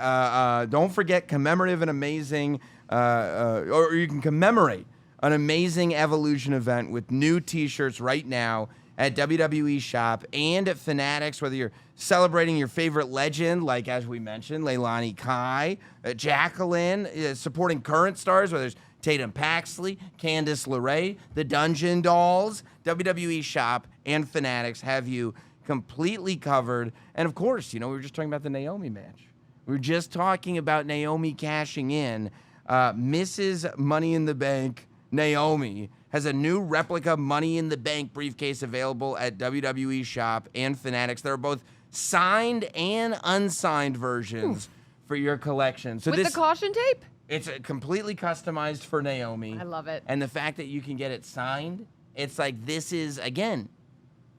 Don't forget, commemorative and amazing, or you can commemorate an amazing Evolution event with new T-shirts right now at WWE Shop and at Fanatics, whether you're celebrating your favorite legend, like, as we mentioned, Leilani Kai, Jacqueline, supporting current stars, whether it's Tatum Paxley, Candice LeRae, the Dungeon Dolls, WWE Shop, and Fanatics have you completely covered. And, of course, you know, we were just talking about the Naomi match. We were just talking about Naomi cashing in. Mrs. Money in the Bank, Naomi, has a new replica Money in the Bank briefcase available at WWE Shop and Fanatics. There are both signed and unsigned versions for your collection. So With the caution tape? it's completely customized for Naomi. I love it. And the fact that you can get it signed, it's like, this is, again,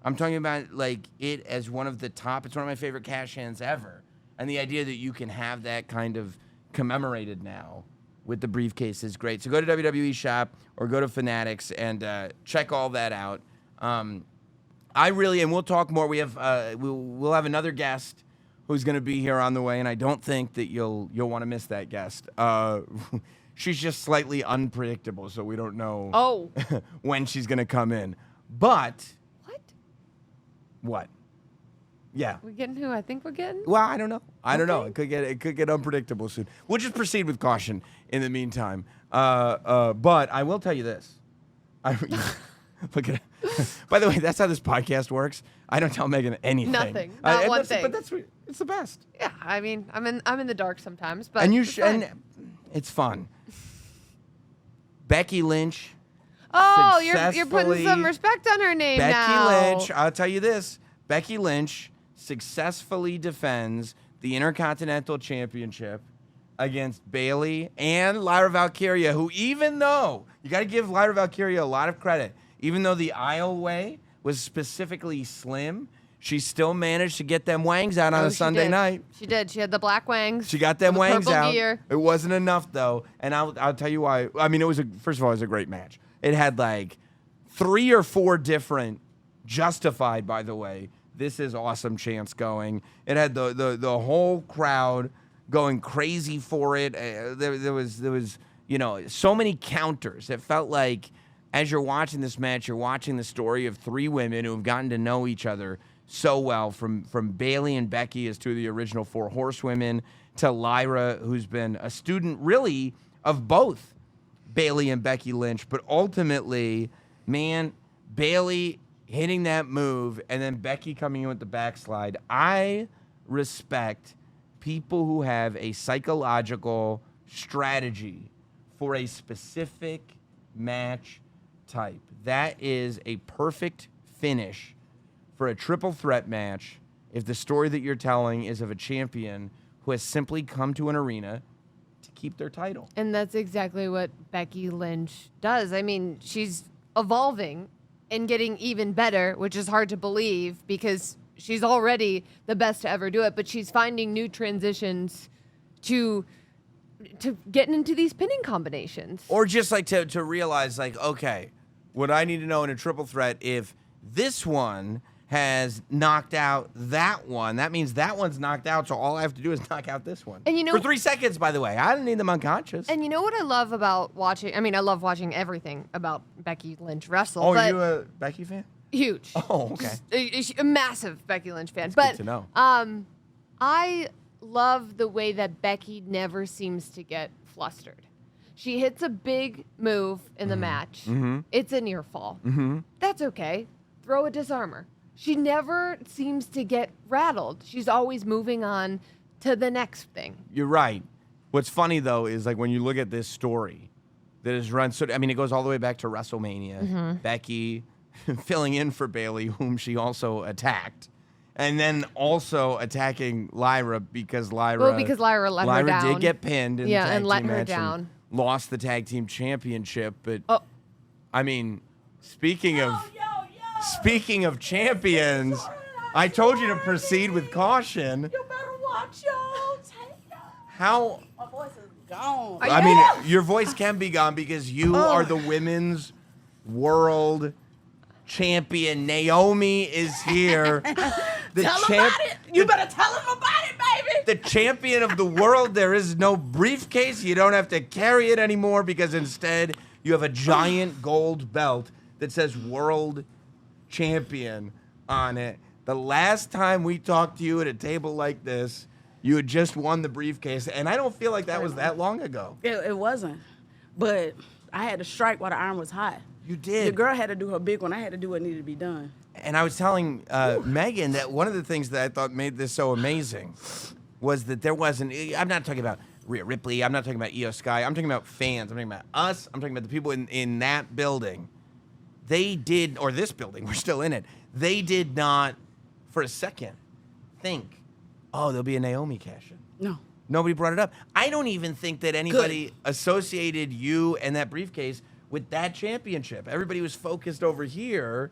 I'm talking about like it as one of the top, it's one of my favorite cash-ins ever. And the idea that you can have that kind of commemorated now with the briefcase is great. So go to WWE Shop or go to Fanatics and check all that out. I really, and we'll talk more. We have, we'll have another guest who's going to be here on the way, and I don't think that you'll want to miss that guest. She's just slightly unpredictable, so we don't know Oh. when she's going to come in. But What? what? Yeah. We getting who I think we're getting? Well, I don't know. I don't know. Okay. It could get unpredictable soon. We'll just proceed with caution in the meantime. But I will tell you this. Look at it. By the way, that's how this podcast works. I don't tell Megan anything. Nothing. Not and one that's- thing. But that's it's the best. Yeah, I mean, I'm in the dark sometimes, but And you it's fine. and it's fun. Becky Lynch. Oh, you're putting successfully- some respect on her name Becky now. Lynch, I'll tell you this. Becky Lynch successfully defends the Intercontinental Championship against Bayley and Lyra Valkyria, who, even though, you got to give Lyra Valkyria a lot of credit, even though the aisleway was specifically slim, she still managed to get them wangs out on Oh, a she Sunday did. night. She did. She had the black wangs. She got them the wangs purple out. gear. It wasn't enough though, and I'll tell you why. I mean, first of all, it was a great match. It had like 3 or 4 different justified, by the way. This is awesome chants going. It had the whole crowd going crazy for it. There was so many counters. It felt like as you're watching this match, you're watching the story of 3 women who have gotten to know each other so well, from Bayley and Becky as 2 of the original 4 horsewomen, to Lyra, who's been a student really of both Bayley and Becky Lynch. But ultimately, man, Bayley hitting that move and then Becky coming in with the backslide. I respect people who have a psychological strategy for a specific match type. That is a perfect finish for a triple threat match if the story that you're telling is of a champion who has simply come to an arena to keep their title. And that's exactly what Becky Lynch does. I mean, she's evolving and getting even better, which is hard to believe because she's already the best to ever do it, but she's finding new transitions to getting into these pinning combinations. Or just like to realize, like, okay, what I need to know in a triple threat, if this one has knocked out that one. That means that one's knocked out, so all I have to do is knock out this one. And you know- for 3 seconds, by the way. I didn't need them unconscious. And you know what I love about watching? I mean, I love watching everything about Becky Lynch wrestle. Oh, but are you a Becky fan? huge. Oh, okay. A massive Becky Lynch fan. Good to know. I love the way that Becky never seems to get flustered. She hits a big move in the match. It's a near fall. That's okay. Throw a disarmor. She never seems to get rattled. She's always moving on to the next thing. You're right. What's funny, though, is like when you look at this story that is run, so I mean, it goes all the way back to WrestleMania. Becky filling in for Bayley, whom she also attacked. And then also attacking Lyra because Lyra Lyra let her down. did get pinned in the tag and let team her match down. and lost the tag team championship. But Oh. I mean, speaking of champions, I told you to proceed with caution. You better watch your tail. How? My voice is gone. Are I you- mean, your voice can be gone because you Oh. are the women's world champion. Naomi is here. The Tell him about it. You better tell him about it, baby. the champion of the world. There is no briefcase. You don't have to carry it anymore because instead you have a giant gold belt that says world champion on it. The last time we talked to you at a table like this, you had just won the briefcase, and I don't feel like that was that long ago. It wasn't. But I had to strike while the iron was hot. You did. The girl had to do her big one. I had to do what needed to be done. And I was telling Megan that one of the things that I thought made this so amazing was that there wasn't. I'm not talking about Rhea Ripley. I'm not talking about Io Sky. I'm talking about fans. I'm talking about us. I'm talking about the people in that building. They did, or this building, we're still in it. They did not, for a second, think, oh, there'll be a Naomi cash-in. No. Nobody brought it up. I don't even think that anybody associated you and that briefcase with that championship. Everybody was focused over here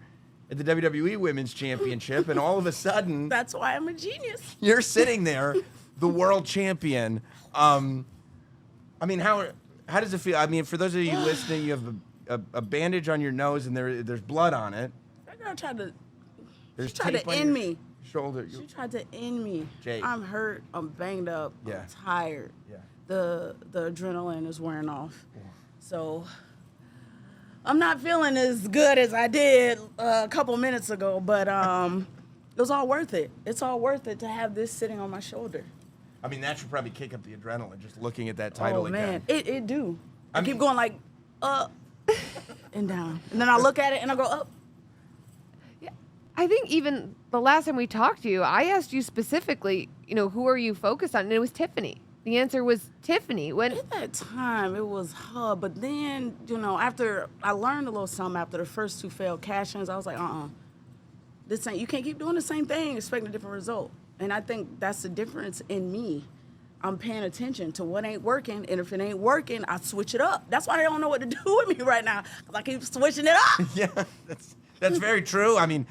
at the WWE Women's Championship, and all of a sudden, That's why I'm a genius. you're sitting there, the world champion. I mean, how does it feel? I mean, for those of you listening, you have a bandage on your nose, and there's blood on it. That girl tried to. There's She tried tape to on end your me. shoulder. She tried to end me. Jake. I'm hurt. I'm banged up. Yeah. I'm tired. Yeah. The adrenaline is wearing off. So I'm not feeling as good as I did a couple minutes ago, but it was all worth it. It's all worth it to have this sitting on my shoulder. I mean, that should probably kick up the adrenaline just looking at that title Oh again. man, it do. I I keep mean- going like up and down, and then I look at it and I go up. I think even the last time we talked to you, I asked you specifically, who are you focused on? And it was Tiffany. The answer was Tiffany. When At that time, it was her, but then, after I learned a little something after the first two failed cash-ins, I was like, this ain't, you can't keep doing the same thing, expecting a different result. And I think that's the difference in me. I'm paying attention to what ain't working, and if it ain't working, I switch it up. That's why they don't know what to do with me right now, because I keep switching it up. Yeah, that's very true. I mean,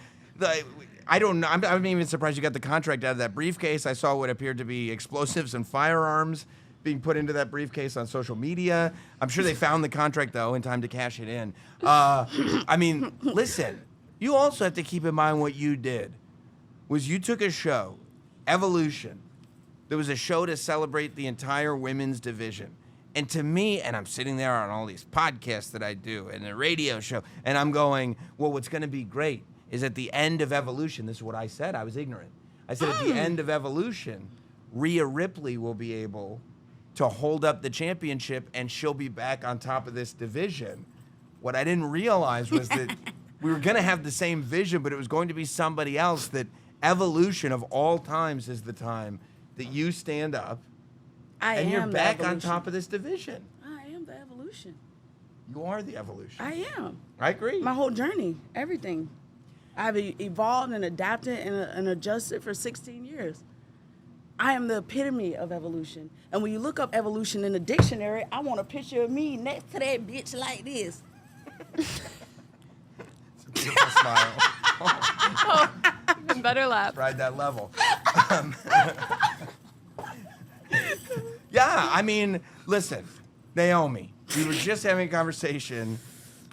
I don't know. I'm even surprised you got the contract out of that briefcase. I saw what appeared to be explosives and firearms being put into that briefcase on social media. I'm sure they found the contract, though, in time to cash it in. I mean, listen, you also have to keep in mind what you did. Was you took a show, Evolution. There was a show to celebrate the entire women's division. And to me, and I'm sitting there on all these podcasts that I do and a radio show, and I'm going, well, what's going to be great is at the end of Evolution, this is what I said, I was ignorant. I said at the end of Evolution, Rhea Ripley will be able to hold up the championship and she'll be back on top of this division. What I didn't realize was that we were going to have the same vision, but it was going to be somebody else. That Evolution of all times is the time that you stand up and you're am the back on evolution. top of this division. I am the evolution. You are the Evolution. I am. I agree. My whole journey, everything. I've evolved and adapted and adjusted for 16 years. I am the epitome of evolution. And when you look up evolution in the dictionary, I want a picture of me next to that bitch like this. It's a beautiful smile. even better laugh. Ride that level. Yeah, I mean, listen, Naomi, we were just having a conversation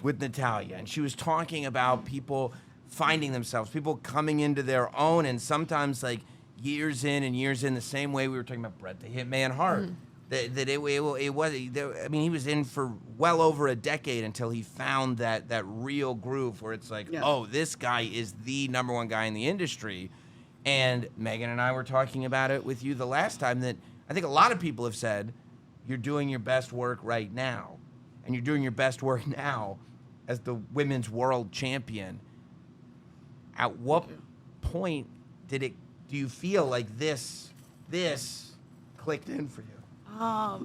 with Natalia, and she was talking about people finding themselves, people coming into their own, and sometimes like years in, the same way we were talking about Bret the Hitman Hart. It was. I mean, he was in for well over a decade until he found that real groove where it's like, oh, this guy is the number one guy in the industry. And Megan and I were talking about it with you the last time that I think a lot of people have said, you're doing your best work right now. And you're doing your best work now as the women's world champion. At what point do you feel like this clicked in for you?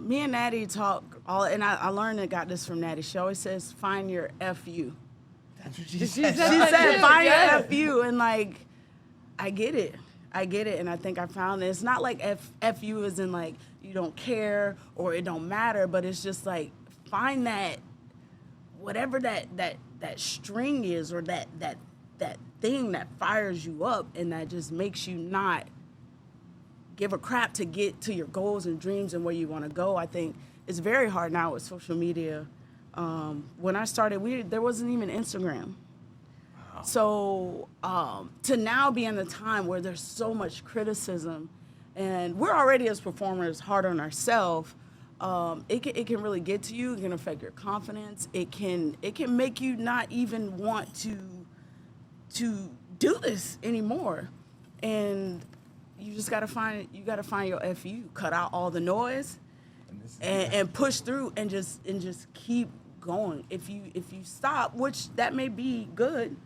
Me and Natty talk and I learned and got this from Natty. She always says, find your FU. That's what she She said. said She that said, too, find yeah. your FU. And like, I get it. And I think I found it. It's not like FU is in like, you don't care or it don't matter, but it's just like, find that, whatever that string is or that thing that fires you up and that just makes you not give a crap to get to your goals and dreams and where you want to go. I think it's very hard now with social media. When I started, there wasn't even Instagram. So to now be in the time where there's so much criticism, and we're already as performers hard on ourselves, it can really get to you. It can affect your confidence. It can make you not even want to do this anymore. And you just gotta find your FU. Cut out all the noise and push through and just keep going. If you stop, which that may be good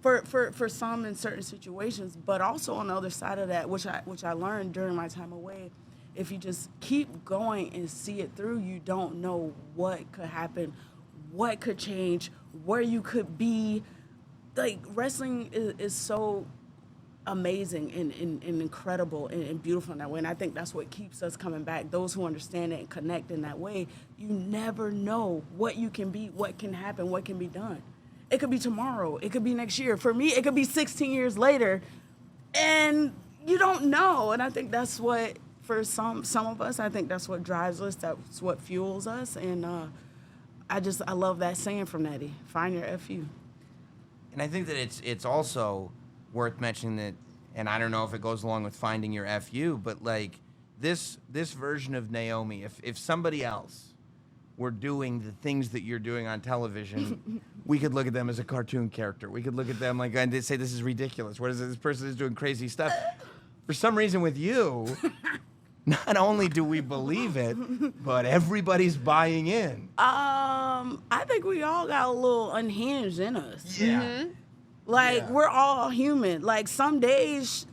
for some in certain situations, but also on the other side of that, which I learned during my time away, if you just keep going and see it through, you don't know what could happen, what could change, where you could be. Like, wrestling is so amazing and incredible and beautiful in that way. And I think that's what keeps us coming back. Those who understand it and connect in that way, you never know what you can be, what can happen, what can be done. It could be tomorrow. It could be next year. For me, it could be 16 years later. And you don't know. And I think that's what, for some of us, I think that's what drives us. That's what fuels us. And I love that saying from Natty, find your FU. And I think that it's also worth mentioning that, and I don't know if it goes along with finding your FU, but like this version of Naomi, if somebody else were doing the things that you're doing on television, we could look at them as a cartoon character. We could look at them like and say, this is ridiculous. What is this person is doing crazy stuff? For some reason with you, not only do we believe it, but everybody's buying in. I think we all got a little unhinged in us. Yeah. Like, we're all human. Like, some days,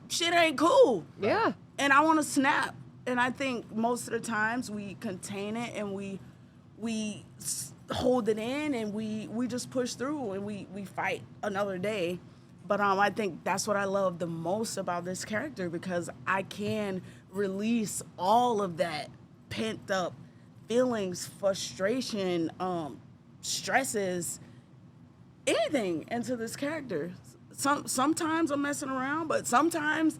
shit ain't cool. Yeah. And I want to snap. And I think most of the times we contain it and we hold it in and we just push through and we fight another day. But I think that's what I love the most about this character, because I can release all of that pent up feelings, frustration, stresses, anything into this character. Sometimes I'm messing around, but sometimes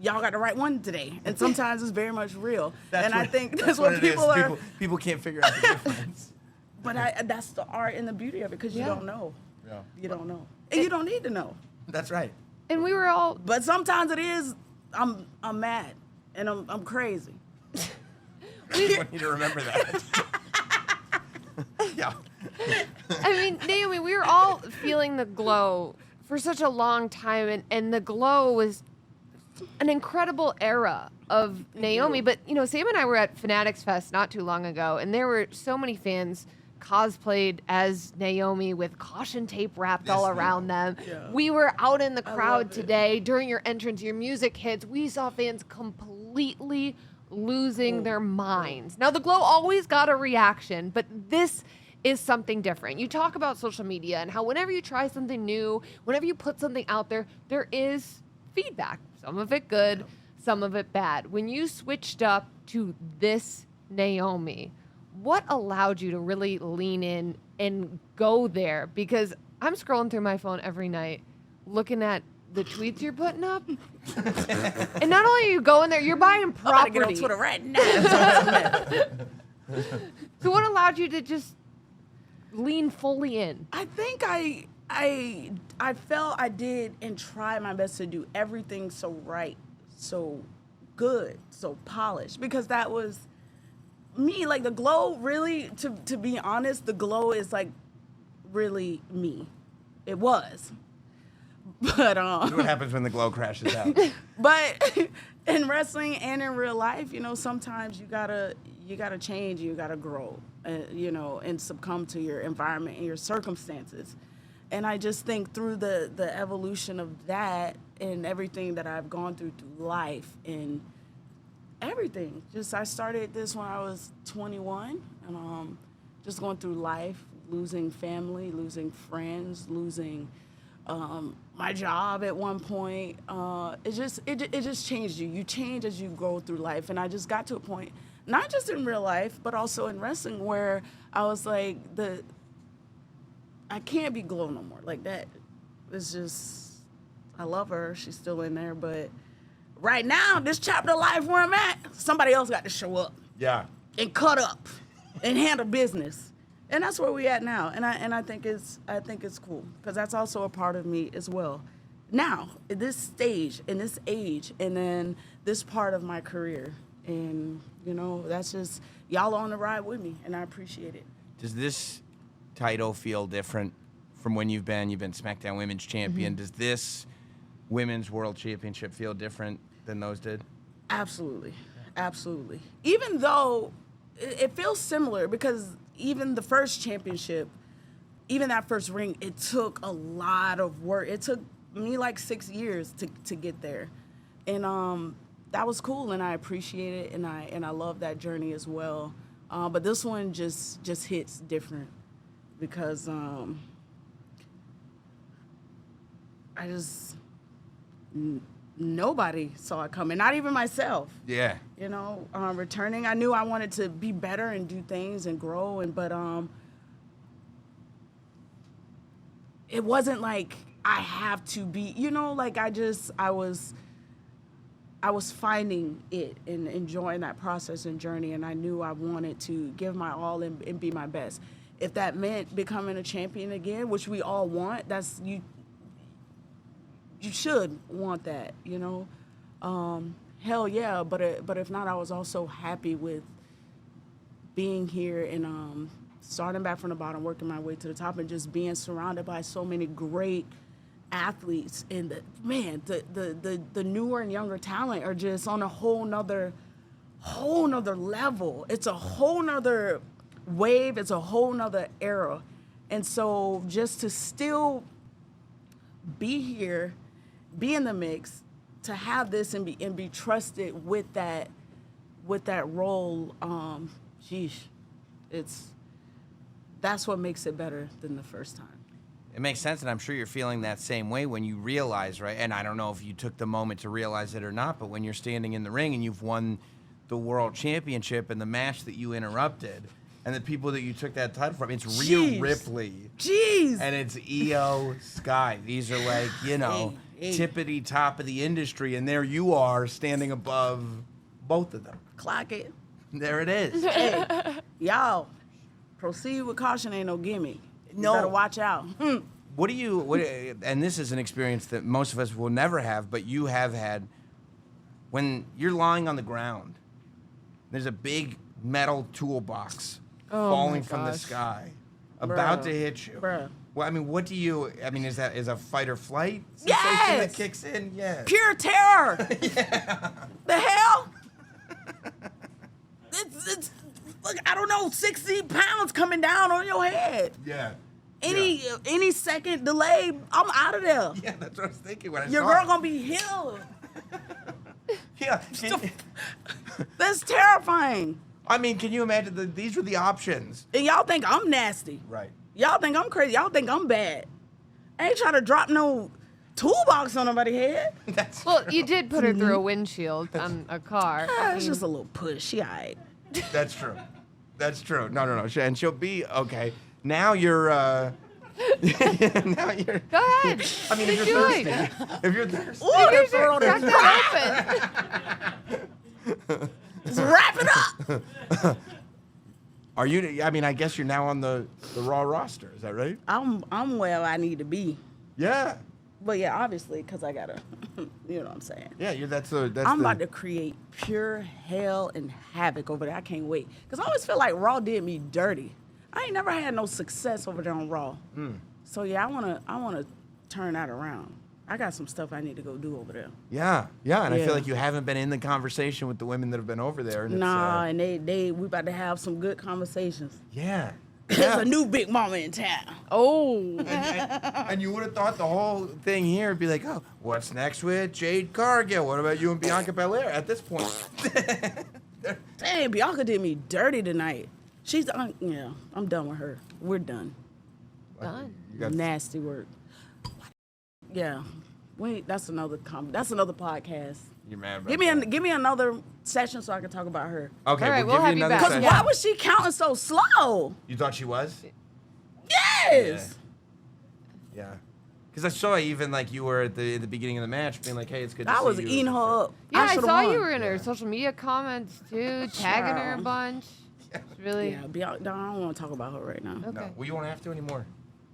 y'all got the right one today, and sometimes it's very much real. I think that's what people are. People can't figure out the difference. But that's the art and the beauty of it, because you don't know. Yeah. You don't know, and you don't need to know. That's right. And we were all But sometimes it is. I'm mad, and I'm crazy. I want you to remember that. Yeah. I mean, Naomi, we were all feeling the glow for such a long time, and the glow was an incredible era of Naomi. But, you know, Sam and I were at Fanatics Fest not too long ago, and there were so many fans cosplayed as Naomi with caution tape wrapped all around them. Yeah. We were out in the crowd love it. today during your entrance, your music hits. We saw fans completely losing their minds. Now, the glow always got a reaction, but this is something different. You talk about social media and how whenever you try something new, whenever you put something out there, there is feedback. Some of it good, some of it bad. When you switched up to this Naomi, what allowed you to really lean in and go there? Because I'm scrolling through my phone every night looking at the tweets you're putting up. And not only are you going there, you're buying I'm property. about to get on Twitter right now. So what allowed you to just lean fully in? I think I felt I did and tried my best to do everything so right, so good, so polished, because that was me. Like the glow, really, to be honest, the glow is like really me. It was. But See what happens when the glow crashes out. but in wrestling and in real life, you know, sometimes you gotta change, you gotta grow, you know, and succumb to your environment and your circumstances. And I just think through the evolution of that and everything that I've gone through life and everything. Just I started this when I was 21, and just going through life, losing family, losing friends, losing my job at one point. It just changed you. You change as you go through life, and I just got to a point, not just in real life, but also in wrestling, where I was like, I can't be Glow no more. Like that, it's just, I love her. She's still in there, but right now, this chapter of life where I'm at, somebody else got to show up Yeah. and cut up and handle business. And that's where we at now. And I think it's cool, because that's also a part of me as well. Now, at this stage, in this age, and then this part of my career. And, you know, that's just, y'all on the ride with me, and I appreciate it. Does this title feel different from when you've been SmackDown Women's Champion? Does this Women's World Championship feel different than those did? Absolutely. Absolutely. Even though it feels similar, because even the first championship, even that first ring, it took a lot of work. It took me like 6 years to get there. And that was cool, and I appreciate it, and I love that journey as well. But this one just hits different, because I just nobody saw it coming, not even myself. Yeah. You know, returning, I knew I wanted to be better and do things and grow, but it wasn't like I have to be, you know, like I was finding it and enjoying that process and journey, and I knew I wanted to give my all and be my best. If that meant becoming a champion again, which we all want, that's you should want that, you know. Hell yeah, but if not, I was also happy with being here and starting back from the bottom, working my way to the top, and just being surrounded by so many great athletes. And the newer and younger talent are just on a whole nother level. It's a whole nother wave. It's a whole nother era. And so just to still be here, be in the mix, to have this and be trusted with that role, that's what makes it better than the first time. It makes sense, and I'm sure you're feeling that same way when you realize, right? And I don't know if you took the moment to realize it or not, but when you're standing in the ring and you've won the world championship and the match that you interrupted, and the people that you took that title from, it's Rhea Ripley. Jeez. And it's Io Sky. These are like, you know, Hey. tippity top of the industry, and there you are standing above both of them. Clock it. There it is. Hey, y'all, proceed with caution, ain't no gimme. No. You better watch out. What do you, and this is an experience that most of us will never have, but you have had, when you're lying on the ground, there's a big metal toolbox falling from the gosh. sky, about Bruh. to hit you. Bruh. Well, I mean, what do you, I mean, is a fight or flight sensation Yes! that kicks in? Yeah. Pure terror. The hell? It's look, I don't know, 60 pounds coming down on your head. Yeah. Any second delay, I'm out of there. Yeah, that's what I was thinking when I Your saw girl it. gonna be healed. Yeah. That's terrifying. I mean, can you imagine these were the options? And y'all think I'm nasty. Right. Y'all think I'm crazy. Y'all think I'm bad. I ain't trying to drop no toolbox on nobody's head. That's Well, you did put her through a windshield on a car. It's just a little push. She all right. That's true. That's true. No. And she'll be okay. Now you're. Now you're. Go ahead. I mean, if Keep you're doing. thirsty. If you're thirsty. Ooh, Here's throw your, it crack on that open. Just wrap it up. Are you? I mean, I guess you're now on the Raw roster. Is that right? I'm where I need to be. Yeah. But yeah, obviously, because I gotta, you know what I'm saying. Yeah. That's I'm about to create pure hell and havoc over there. I can't wait. Because I always feel like Raw did me dirty. I ain't never had no success over there on Raw. So yeah, I wanna turn that around. I got some stuff I need to go do over there. Yeah. And I Yeah. feel like you haven't been in the conversation with the women that have been over there. And Nah, and we about to have some good conversations. Yeah. There's a new big mama in town. Oh. And you would have thought the whole thing here would be like, oh, what's next with Jade Cargill? What about you and Bianca Belair at this point? Dang, Bianca did me dirty tonight. She's yeah, I'm done with her. We're done. Done. You got Nasty work. Yeah, that's another podcast. You're mad about Give me another session so I can talk about her. Okay, All right, we'll we'll give you have you another back. session. Why was she counting so slow? You thought she was? Yes. Yeah. Because I saw even like you were at the beginning of the match being like, hey, it's good to I see was you. eating her up. Yeah, I should've saw won. you were in her Yeah. social media comments too, tagging her a Child. bunch. It's really Yeah, Bianca, I don't want to talk about her right now. okay. No, well, you won't have to anymore.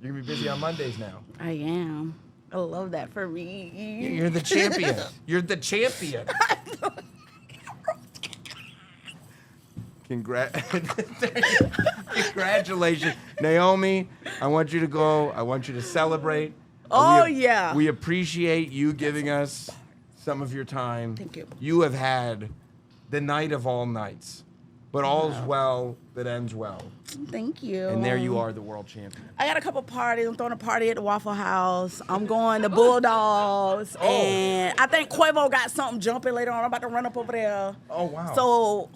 You're going to be busy on Mondays now. I am. I love that for me. You're the champion. You're the champion. Congratulations. Naomi, I want you to go. I want you to celebrate. Oh, We- yeah. We appreciate you giving us some of your time. Thank you. You have had the night of all nights, but all's well that ends well. Thank you. And there you are, the world champion. I got a couple parties. I'm throwing a party at the Waffle House. I'm going to Bulldogs. Oh. And I think Quavo got something jumping later on. I'm about to run up over there. Oh, wow. So,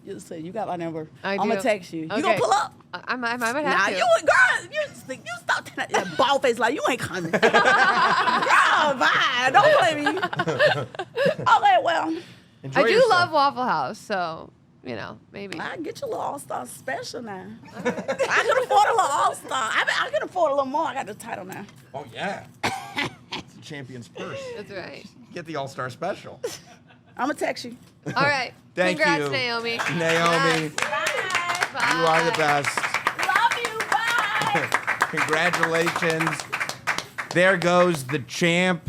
you say you got my number. I I'm going do. to text you. You Okay. going to pull up? I might have Nah, to. you girl, you stop that bald face like you ain't coming. Girl, bye. Don't play me. Okay, well, Enjoy I do yourself. love Waffle House, so maybe. I can get you a little All-Star special now. I can afford a little All-Star. I can afford a little more. I got the title now. Oh, yeah. It's the champion's purse. That's right. Get the All-Star Special. I'm going to text you. All right. Thank Congrats, you. Naomi. Naomi, Bye. you are the best. Love you. Bye. Congratulations. There goes the champ.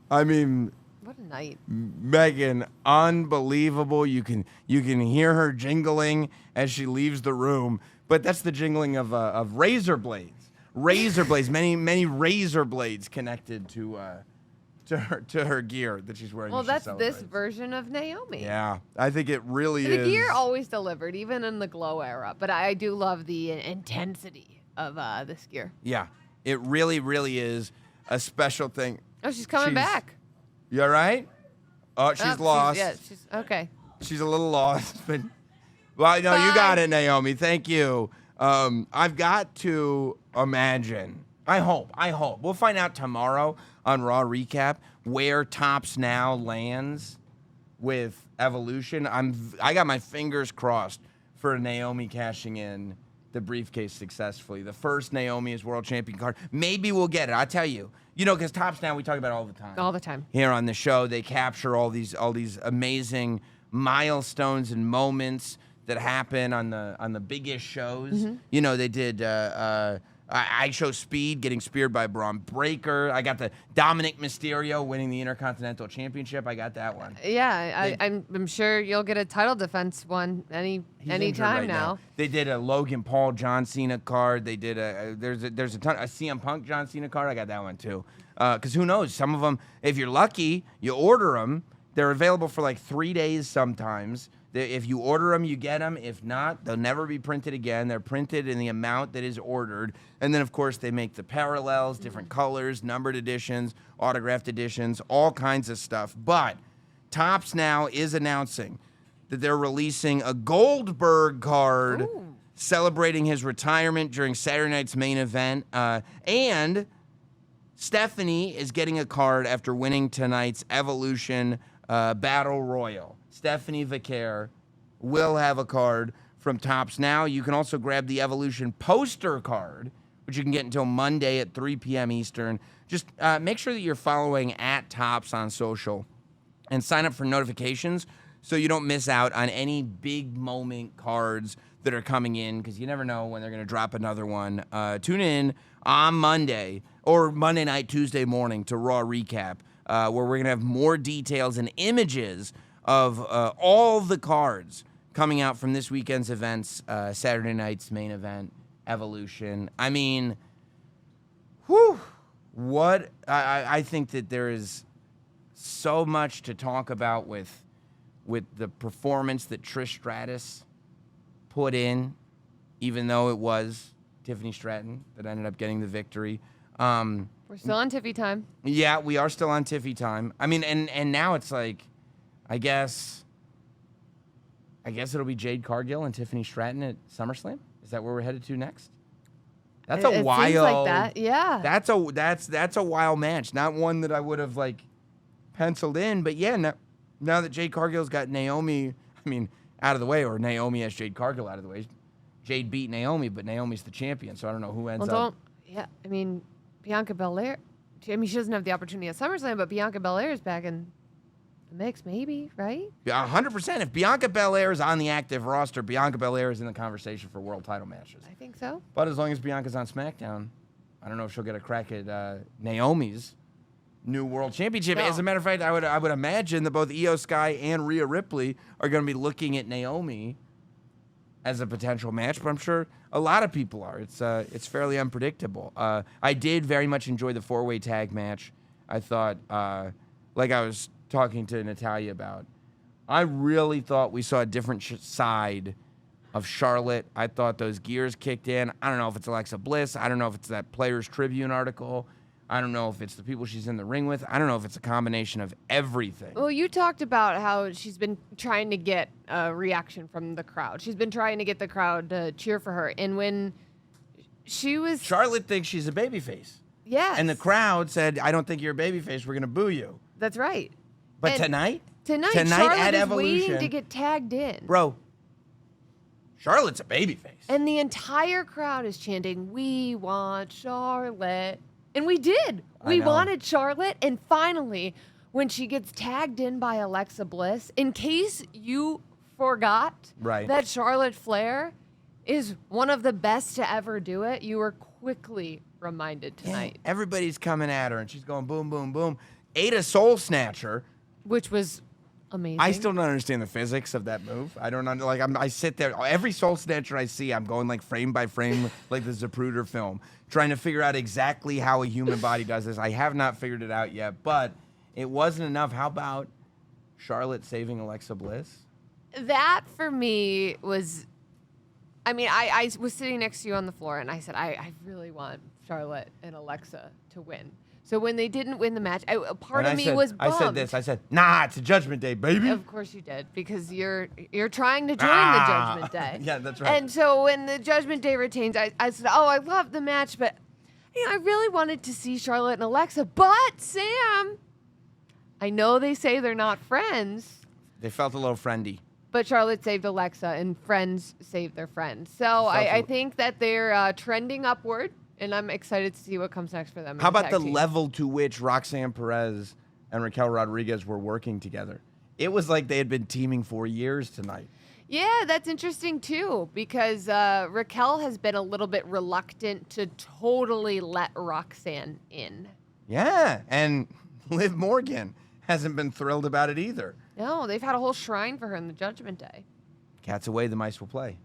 I mean, What a night. Megan, unbelievable. You can hear her jingling as she leaves the room, but that's the jingling of razor blades. Razor blades, many razor blades connected to her gear that she's wearing. Well, as she that's this celebrates. version of Naomi. Yeah, I think it really The is. gear always delivered, even in the glow era. But I do love the intensity of this gear. Yeah, it really, really is a special thing. Oh, she's coming back. You all right? Oh, she's lost. She's okay. She's a little lost, but well, no, you got Bye. it, Naomi. Thank you. I've got to imagine. I hope. We'll find out tomorrow on Raw Recap where Tops Now lands with Evolution. I got my fingers crossed for Naomi cashing in the briefcase successfully. The first Naomi is world champion card. Maybe we'll get it. I tell you. You know, because Tops Now we talk about it all the time. All the time. Here on the show, they capture all these amazing milestones and moments that happen on the biggest shows. Mm-hmm. You know, they did I Show Speed getting speared by Braun Breaker. I got the Dominic Mysterio winning the Intercontinental Championship. I got that one. Yeah, I'm sure you'll get a title defense one He's any injured time right now. They did a Logan Paul John Cena card. They did there's a ton a CM Punk John Cena card. I got that one too. Because who knows? Some of them, if you're lucky, you order them. They're available for like 3 days sometimes. If you order them, you get them. If not, they'll never be printed again. They're printed in the amount that is ordered. And then, of course, they make the parallels, different colors, numbered editions, autographed editions, all kinds of stuff. But Tops Now is announcing that they're releasing a Goldberg card celebrating his retirement during Saturday night's main event. And Stephanie is getting a card after winning tonight's Evolution Battle Royal. Stephanie Vicaire will have a card from Tops Now. You can also grab the Evolution poster card, which you can get until Monday at 3 p.m. Eastern. Just make sure that you're following @Tops on social and sign up for notifications so you don't miss out on any big moment cards that are coming in because you never know when they're going to drop another one. Tune in on Monday or Monday night, Tuesday morning to Raw Recap, where we're going to have more details and images of all the cards coming out from this weekend's events, Saturday night's main event, Evolution. I mean, whew, what I think that there is so much to talk about with the performance that Trish Stratus put in, even though it was Tiffany Stratton that ended up getting the victory. We're still on Tiffy time. Yeah, we are still on Tiffy time. I mean, and now it's like, I guess it'll be Jade Cargill and Tiffany Stratton at SummerSlam. Is that where we're headed to next? That's a It wild. seems like that, yeah. That's a wild match. Not one that I would have like penciled in, but yeah. Now that Jade Cargill's got Naomi, I mean, out of the way, or Naomi has Jade Cargill out of the way. Jade beat Naomi, but Naomi's the champion, so I don't know who ends up. Yeah, I mean, Bianca Belair. I mean, she doesn't have the opportunity at SummerSlam, but Bianca Belair is back in the mix, maybe, right? Yeah, 100%. If Bianca Belair is on the active roster, Bianca Belair is in the conversation for world title matches. I think so. But as long as Bianca's on SmackDown, I don't know if she'll get a crack at Naomi's new world championship. No. As a matter of fact, I would imagine that both Io Sky and Rhea Ripley are going to be looking at Naomi as a potential match, but I'm sure a lot of people are. It's fairly unpredictable. I did very much enjoy the 4-way tag match. I thought, like I was talking to Natalia about, I really thought we saw a different side of Charlotte. I thought those gears kicked in. I don't know if it's Alexa Bliss. I don't know if it's that Players Tribune article. I don't know if it's the people she's in the ring with. I don't know if it's a combination of everything. Well, you talked about how she's been trying to get a reaction from the crowd. She's been trying to get the crowd to cheer for her. And when she was... Charlotte thinks she's a babyface. Yes. And the crowd said, I don't think you're a babyface. We're going to boo you. That's right. But And tonight Charlotte at is Evolution, waiting to get tagged in. bro, Charlotte's a babyface. And the entire crowd is chanting, "We want Charlotte." And we did. I We know. wanted Charlotte. And finally, when she gets tagged in by Alexa Bliss, in case you forgot Right. that Charlotte Flair is one of the best to ever do it, you were quickly reminded tonight, Everybody's coming at her, and she's going boom, boom, boom. Ada Soul Snatcher. which was amazing. I still don't understand the physics of that move. I don't know. Like I sit there. Every Soul Snatcher I see, I'm going like frame by frame, like the Zapruder film, trying to figure out exactly how a human body does this. I have not figured it out yet, but it wasn't enough. How about Charlotte saving Alexa Bliss? That for me was, I mean, I was sitting next to you on the floor and I said, I really want Charlotte and Alexa to win. So when they didn't win the match, a part And of me said, was bummed. I said this. I said, nah, it's a Judgment Day, baby. Of course you did, because you're trying to join Ah. the Judgment Day. Yeah, that's right. And so when the Judgment Day retains, I said, oh, I love the match, but I really wanted to see Charlotte and Alexa. But Sam, I know they say they're not friends, They felt a little friendly. but Charlotte saved Alexa, and friends saved their friends. So I think that they're trending upward, and I'm excited to see what comes next for them. in How about tag the team. level to which Roxanne Perez and Raquel Rodriguez were working together? It was like they had been teaming for years tonight. Yeah, that's interesting too, because Raquel has been a little bit reluctant to totally let Roxanne in. Yeah, and Liv Morgan hasn't been thrilled about it either. No, they've had a whole shrine for her in the Judgment Day. Cat's away, the mice will play.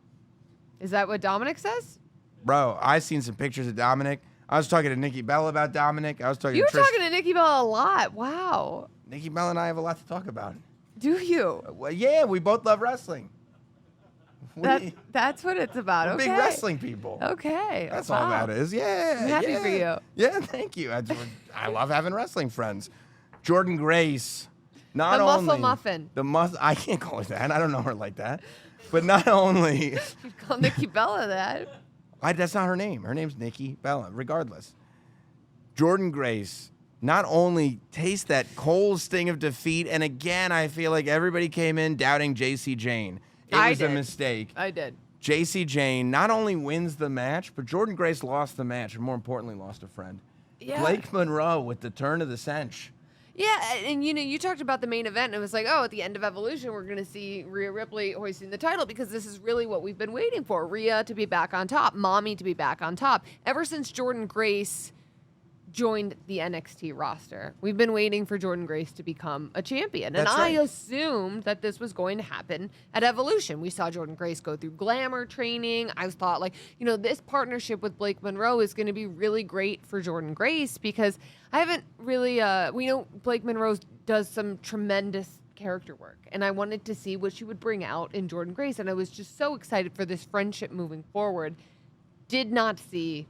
Is that what Dominic says? Bro, I seen some pictures of Dominic. I was talking to Nikki Bella about Dominic. I was talking You were to Trish. talking to Nikki Bella a lot. Wow. Nikki Bella and I have a lot to talk about. Do you? Well, yeah, we both love wrestling. That's what it's about. We're Okay. big wrestling people. Okay. That's wow. all that is. Yeah. I'm happy yeah. for you. Yeah, thank you. I love having wrestling friends. Jordan Grace. Not The muscle only, muffin. The muscle. I can't call her that. I don't know her like that. But not only. You call Nikki Bella that. That's not her name. Her name's Nikki Bella, regardless. Jordan Grace not only tastes that cold sting of defeat, and again, I feel like everybody came in doubting JC Jane. It I was a did. mistake. I did. JC Jane not only wins the match, but Jordan Grace lost the match, and more importantly, lost a friend. Yeah. Blake Monroe with the turn of the century. Yeah, and you talked about the main event, and it was like, oh, at the end of Evolution, we're going to see Rhea Ripley hoisting the title because this is really what we've been waiting for. Rhea to be back on top, Mommy to be back on top. Ever since Jordynne Grace joined the NXT roster, we've been waiting for Jordynne Grace to become a champion. And I assumed that this was going to happen at Evolution. We saw Jordynne Grace go through glamour training. I thought, like, this partnership with Blake Monroe is going to be really great for Jordynne Grace because I haven't really, we know Blake Monroe does some tremendous character work, and I wanted to see what she would bring out in Jordynne Grace, and I was just so excited for this friendship moving forward. Did not see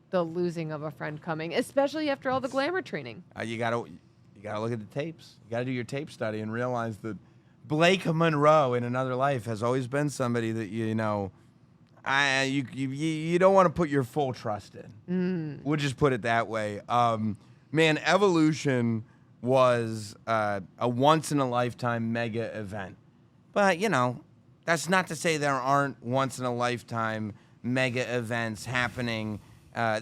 the losing of a friend coming, especially after all the glamour training. You gotta look at the tapes. You gotta do your tape study and realize that Blake Monroe in another life has always been somebody that you don't want to put your full trust in. We'll just put it that way. Man, Evolution was a once in a lifetime mega event, but that's not to say there aren't once in a lifetime mega events happening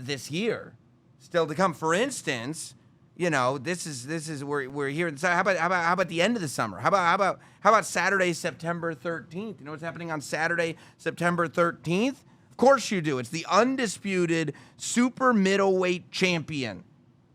this year, still to come. For instance, this is we're here. So how about the end of the summer? How about Saturday, September 13th? You know what's happening on Saturday, September 13th? Of course you do. It's the undisputed super middleweight champion,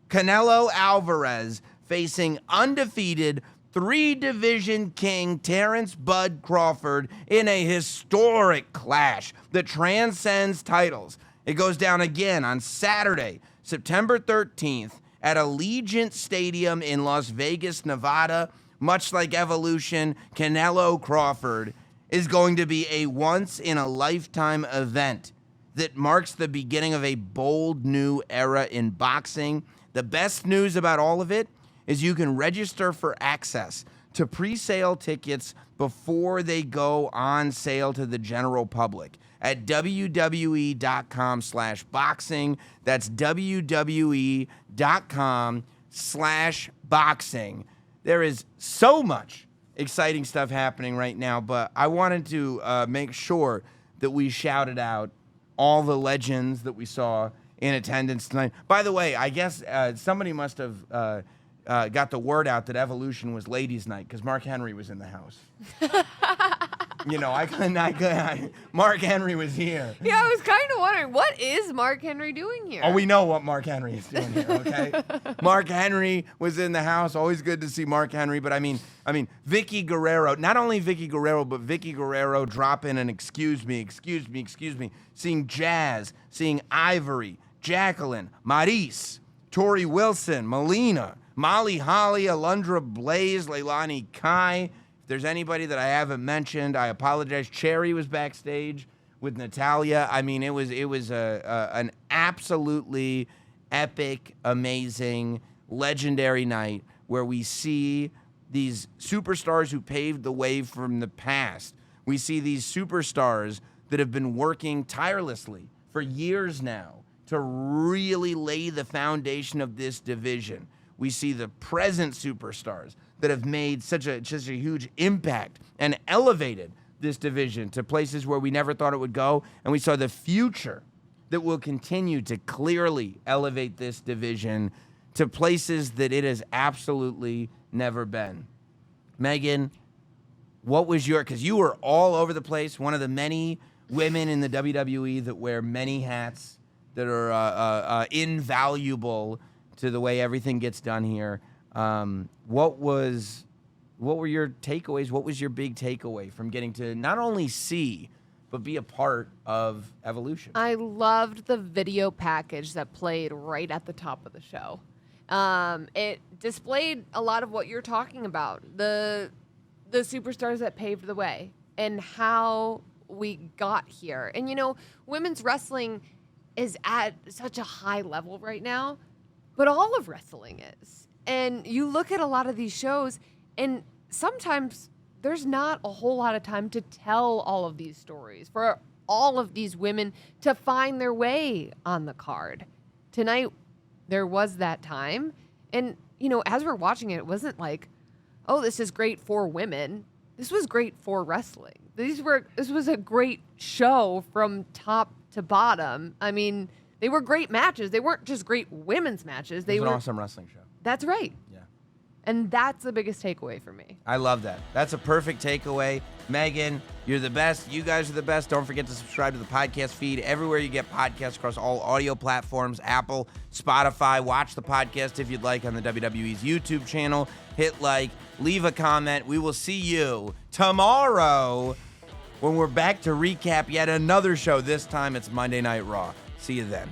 Canelo Alvarez, facing undefeated 3-division king Terrence Bud Crawford in a historic clash that transcends titles. It goes down again on Saturday, September 13th at Allegiant Stadium in Las Vegas, Nevada. Much like Evolution, Canelo Crawford is going to be a once-in-a-lifetime event that marks the beginning of a bold new era in boxing. The best news about all of it is you can register for access to pre-sale tickets before they go on sale to the general public at WWE.com/boxing. That's WWE.com/boxing. There is so much exciting stuff happening right now, but I wanted to make sure that we shouted out all the legends that we saw in attendance tonight. By the way, I guess somebody must have got the word out that Evolution was ladies' night because Mark Henry was in the house. Mark Henry was here. Yeah, I was kind of wondering, what is Mark Henry doing here? Oh, we know what Mark Henry is doing here, okay? Mark Henry was in the house. Always good to see Mark Henry. But I mean, Vicky Guerrero, not only Vicky Guerrero, but Vicky Guerrero drop in and excuse me, seeing Jazz, seeing Ivory, Jacqueline, Maurice, Tori Wilson, Melina, Molly Holly, Alundra Blaze, Leilani Kai. If there's anybody that I haven't mentioned, I apologize. Cherry was backstage with Natalia. I mean, it was an absolutely epic, amazing, legendary night where we see these superstars who paved the way from the past. We see these superstars that have been working tirelessly for years now to really lay the foundation of this division. We see the present superstars that have made such a huge impact and elevated this division to places where we never thought it would go. And we saw the future that will continue to clearly elevate this division to places that it has absolutely never been. Megan, what was because you were all over the place, one of the many women in the WWE that wear many hats that are invaluable to the way everything gets done here. What were your takeaways? What was your big takeaway from getting to not only see, but be a part of Evolution? I loved the video package that played right at the top of the show. It displayed a lot of what you're talking about, the superstars that paved the way and how we got here. And, women's wrestling is at such a high level right now, but all of wrestling is. And you look at a lot of these shows, and sometimes there's not a whole lot of time to tell all of these stories for all of these women to find their way on the card. Tonight, there was that time. And, as we're watching it, it wasn't like, oh, this is great for women. This was great for wrestling. This was a great show from top to bottom. I mean, they were great matches. They weren't just great women's matches. It was an awesome wrestling show. That's right. Yeah. And that's the biggest takeaway for me. I love that. That's a perfect takeaway. Megan, you're the best. You guys are the best. Don't forget to subscribe to the podcast feed everywhere you get podcasts across all audio platforms, Apple, Spotify. Watch the podcast if you'd like on the WWE's YouTube channel. Hit like, leave a comment. We will see you tomorrow when we're back to recap yet another show. This time it's Monday Night Raw. See you then.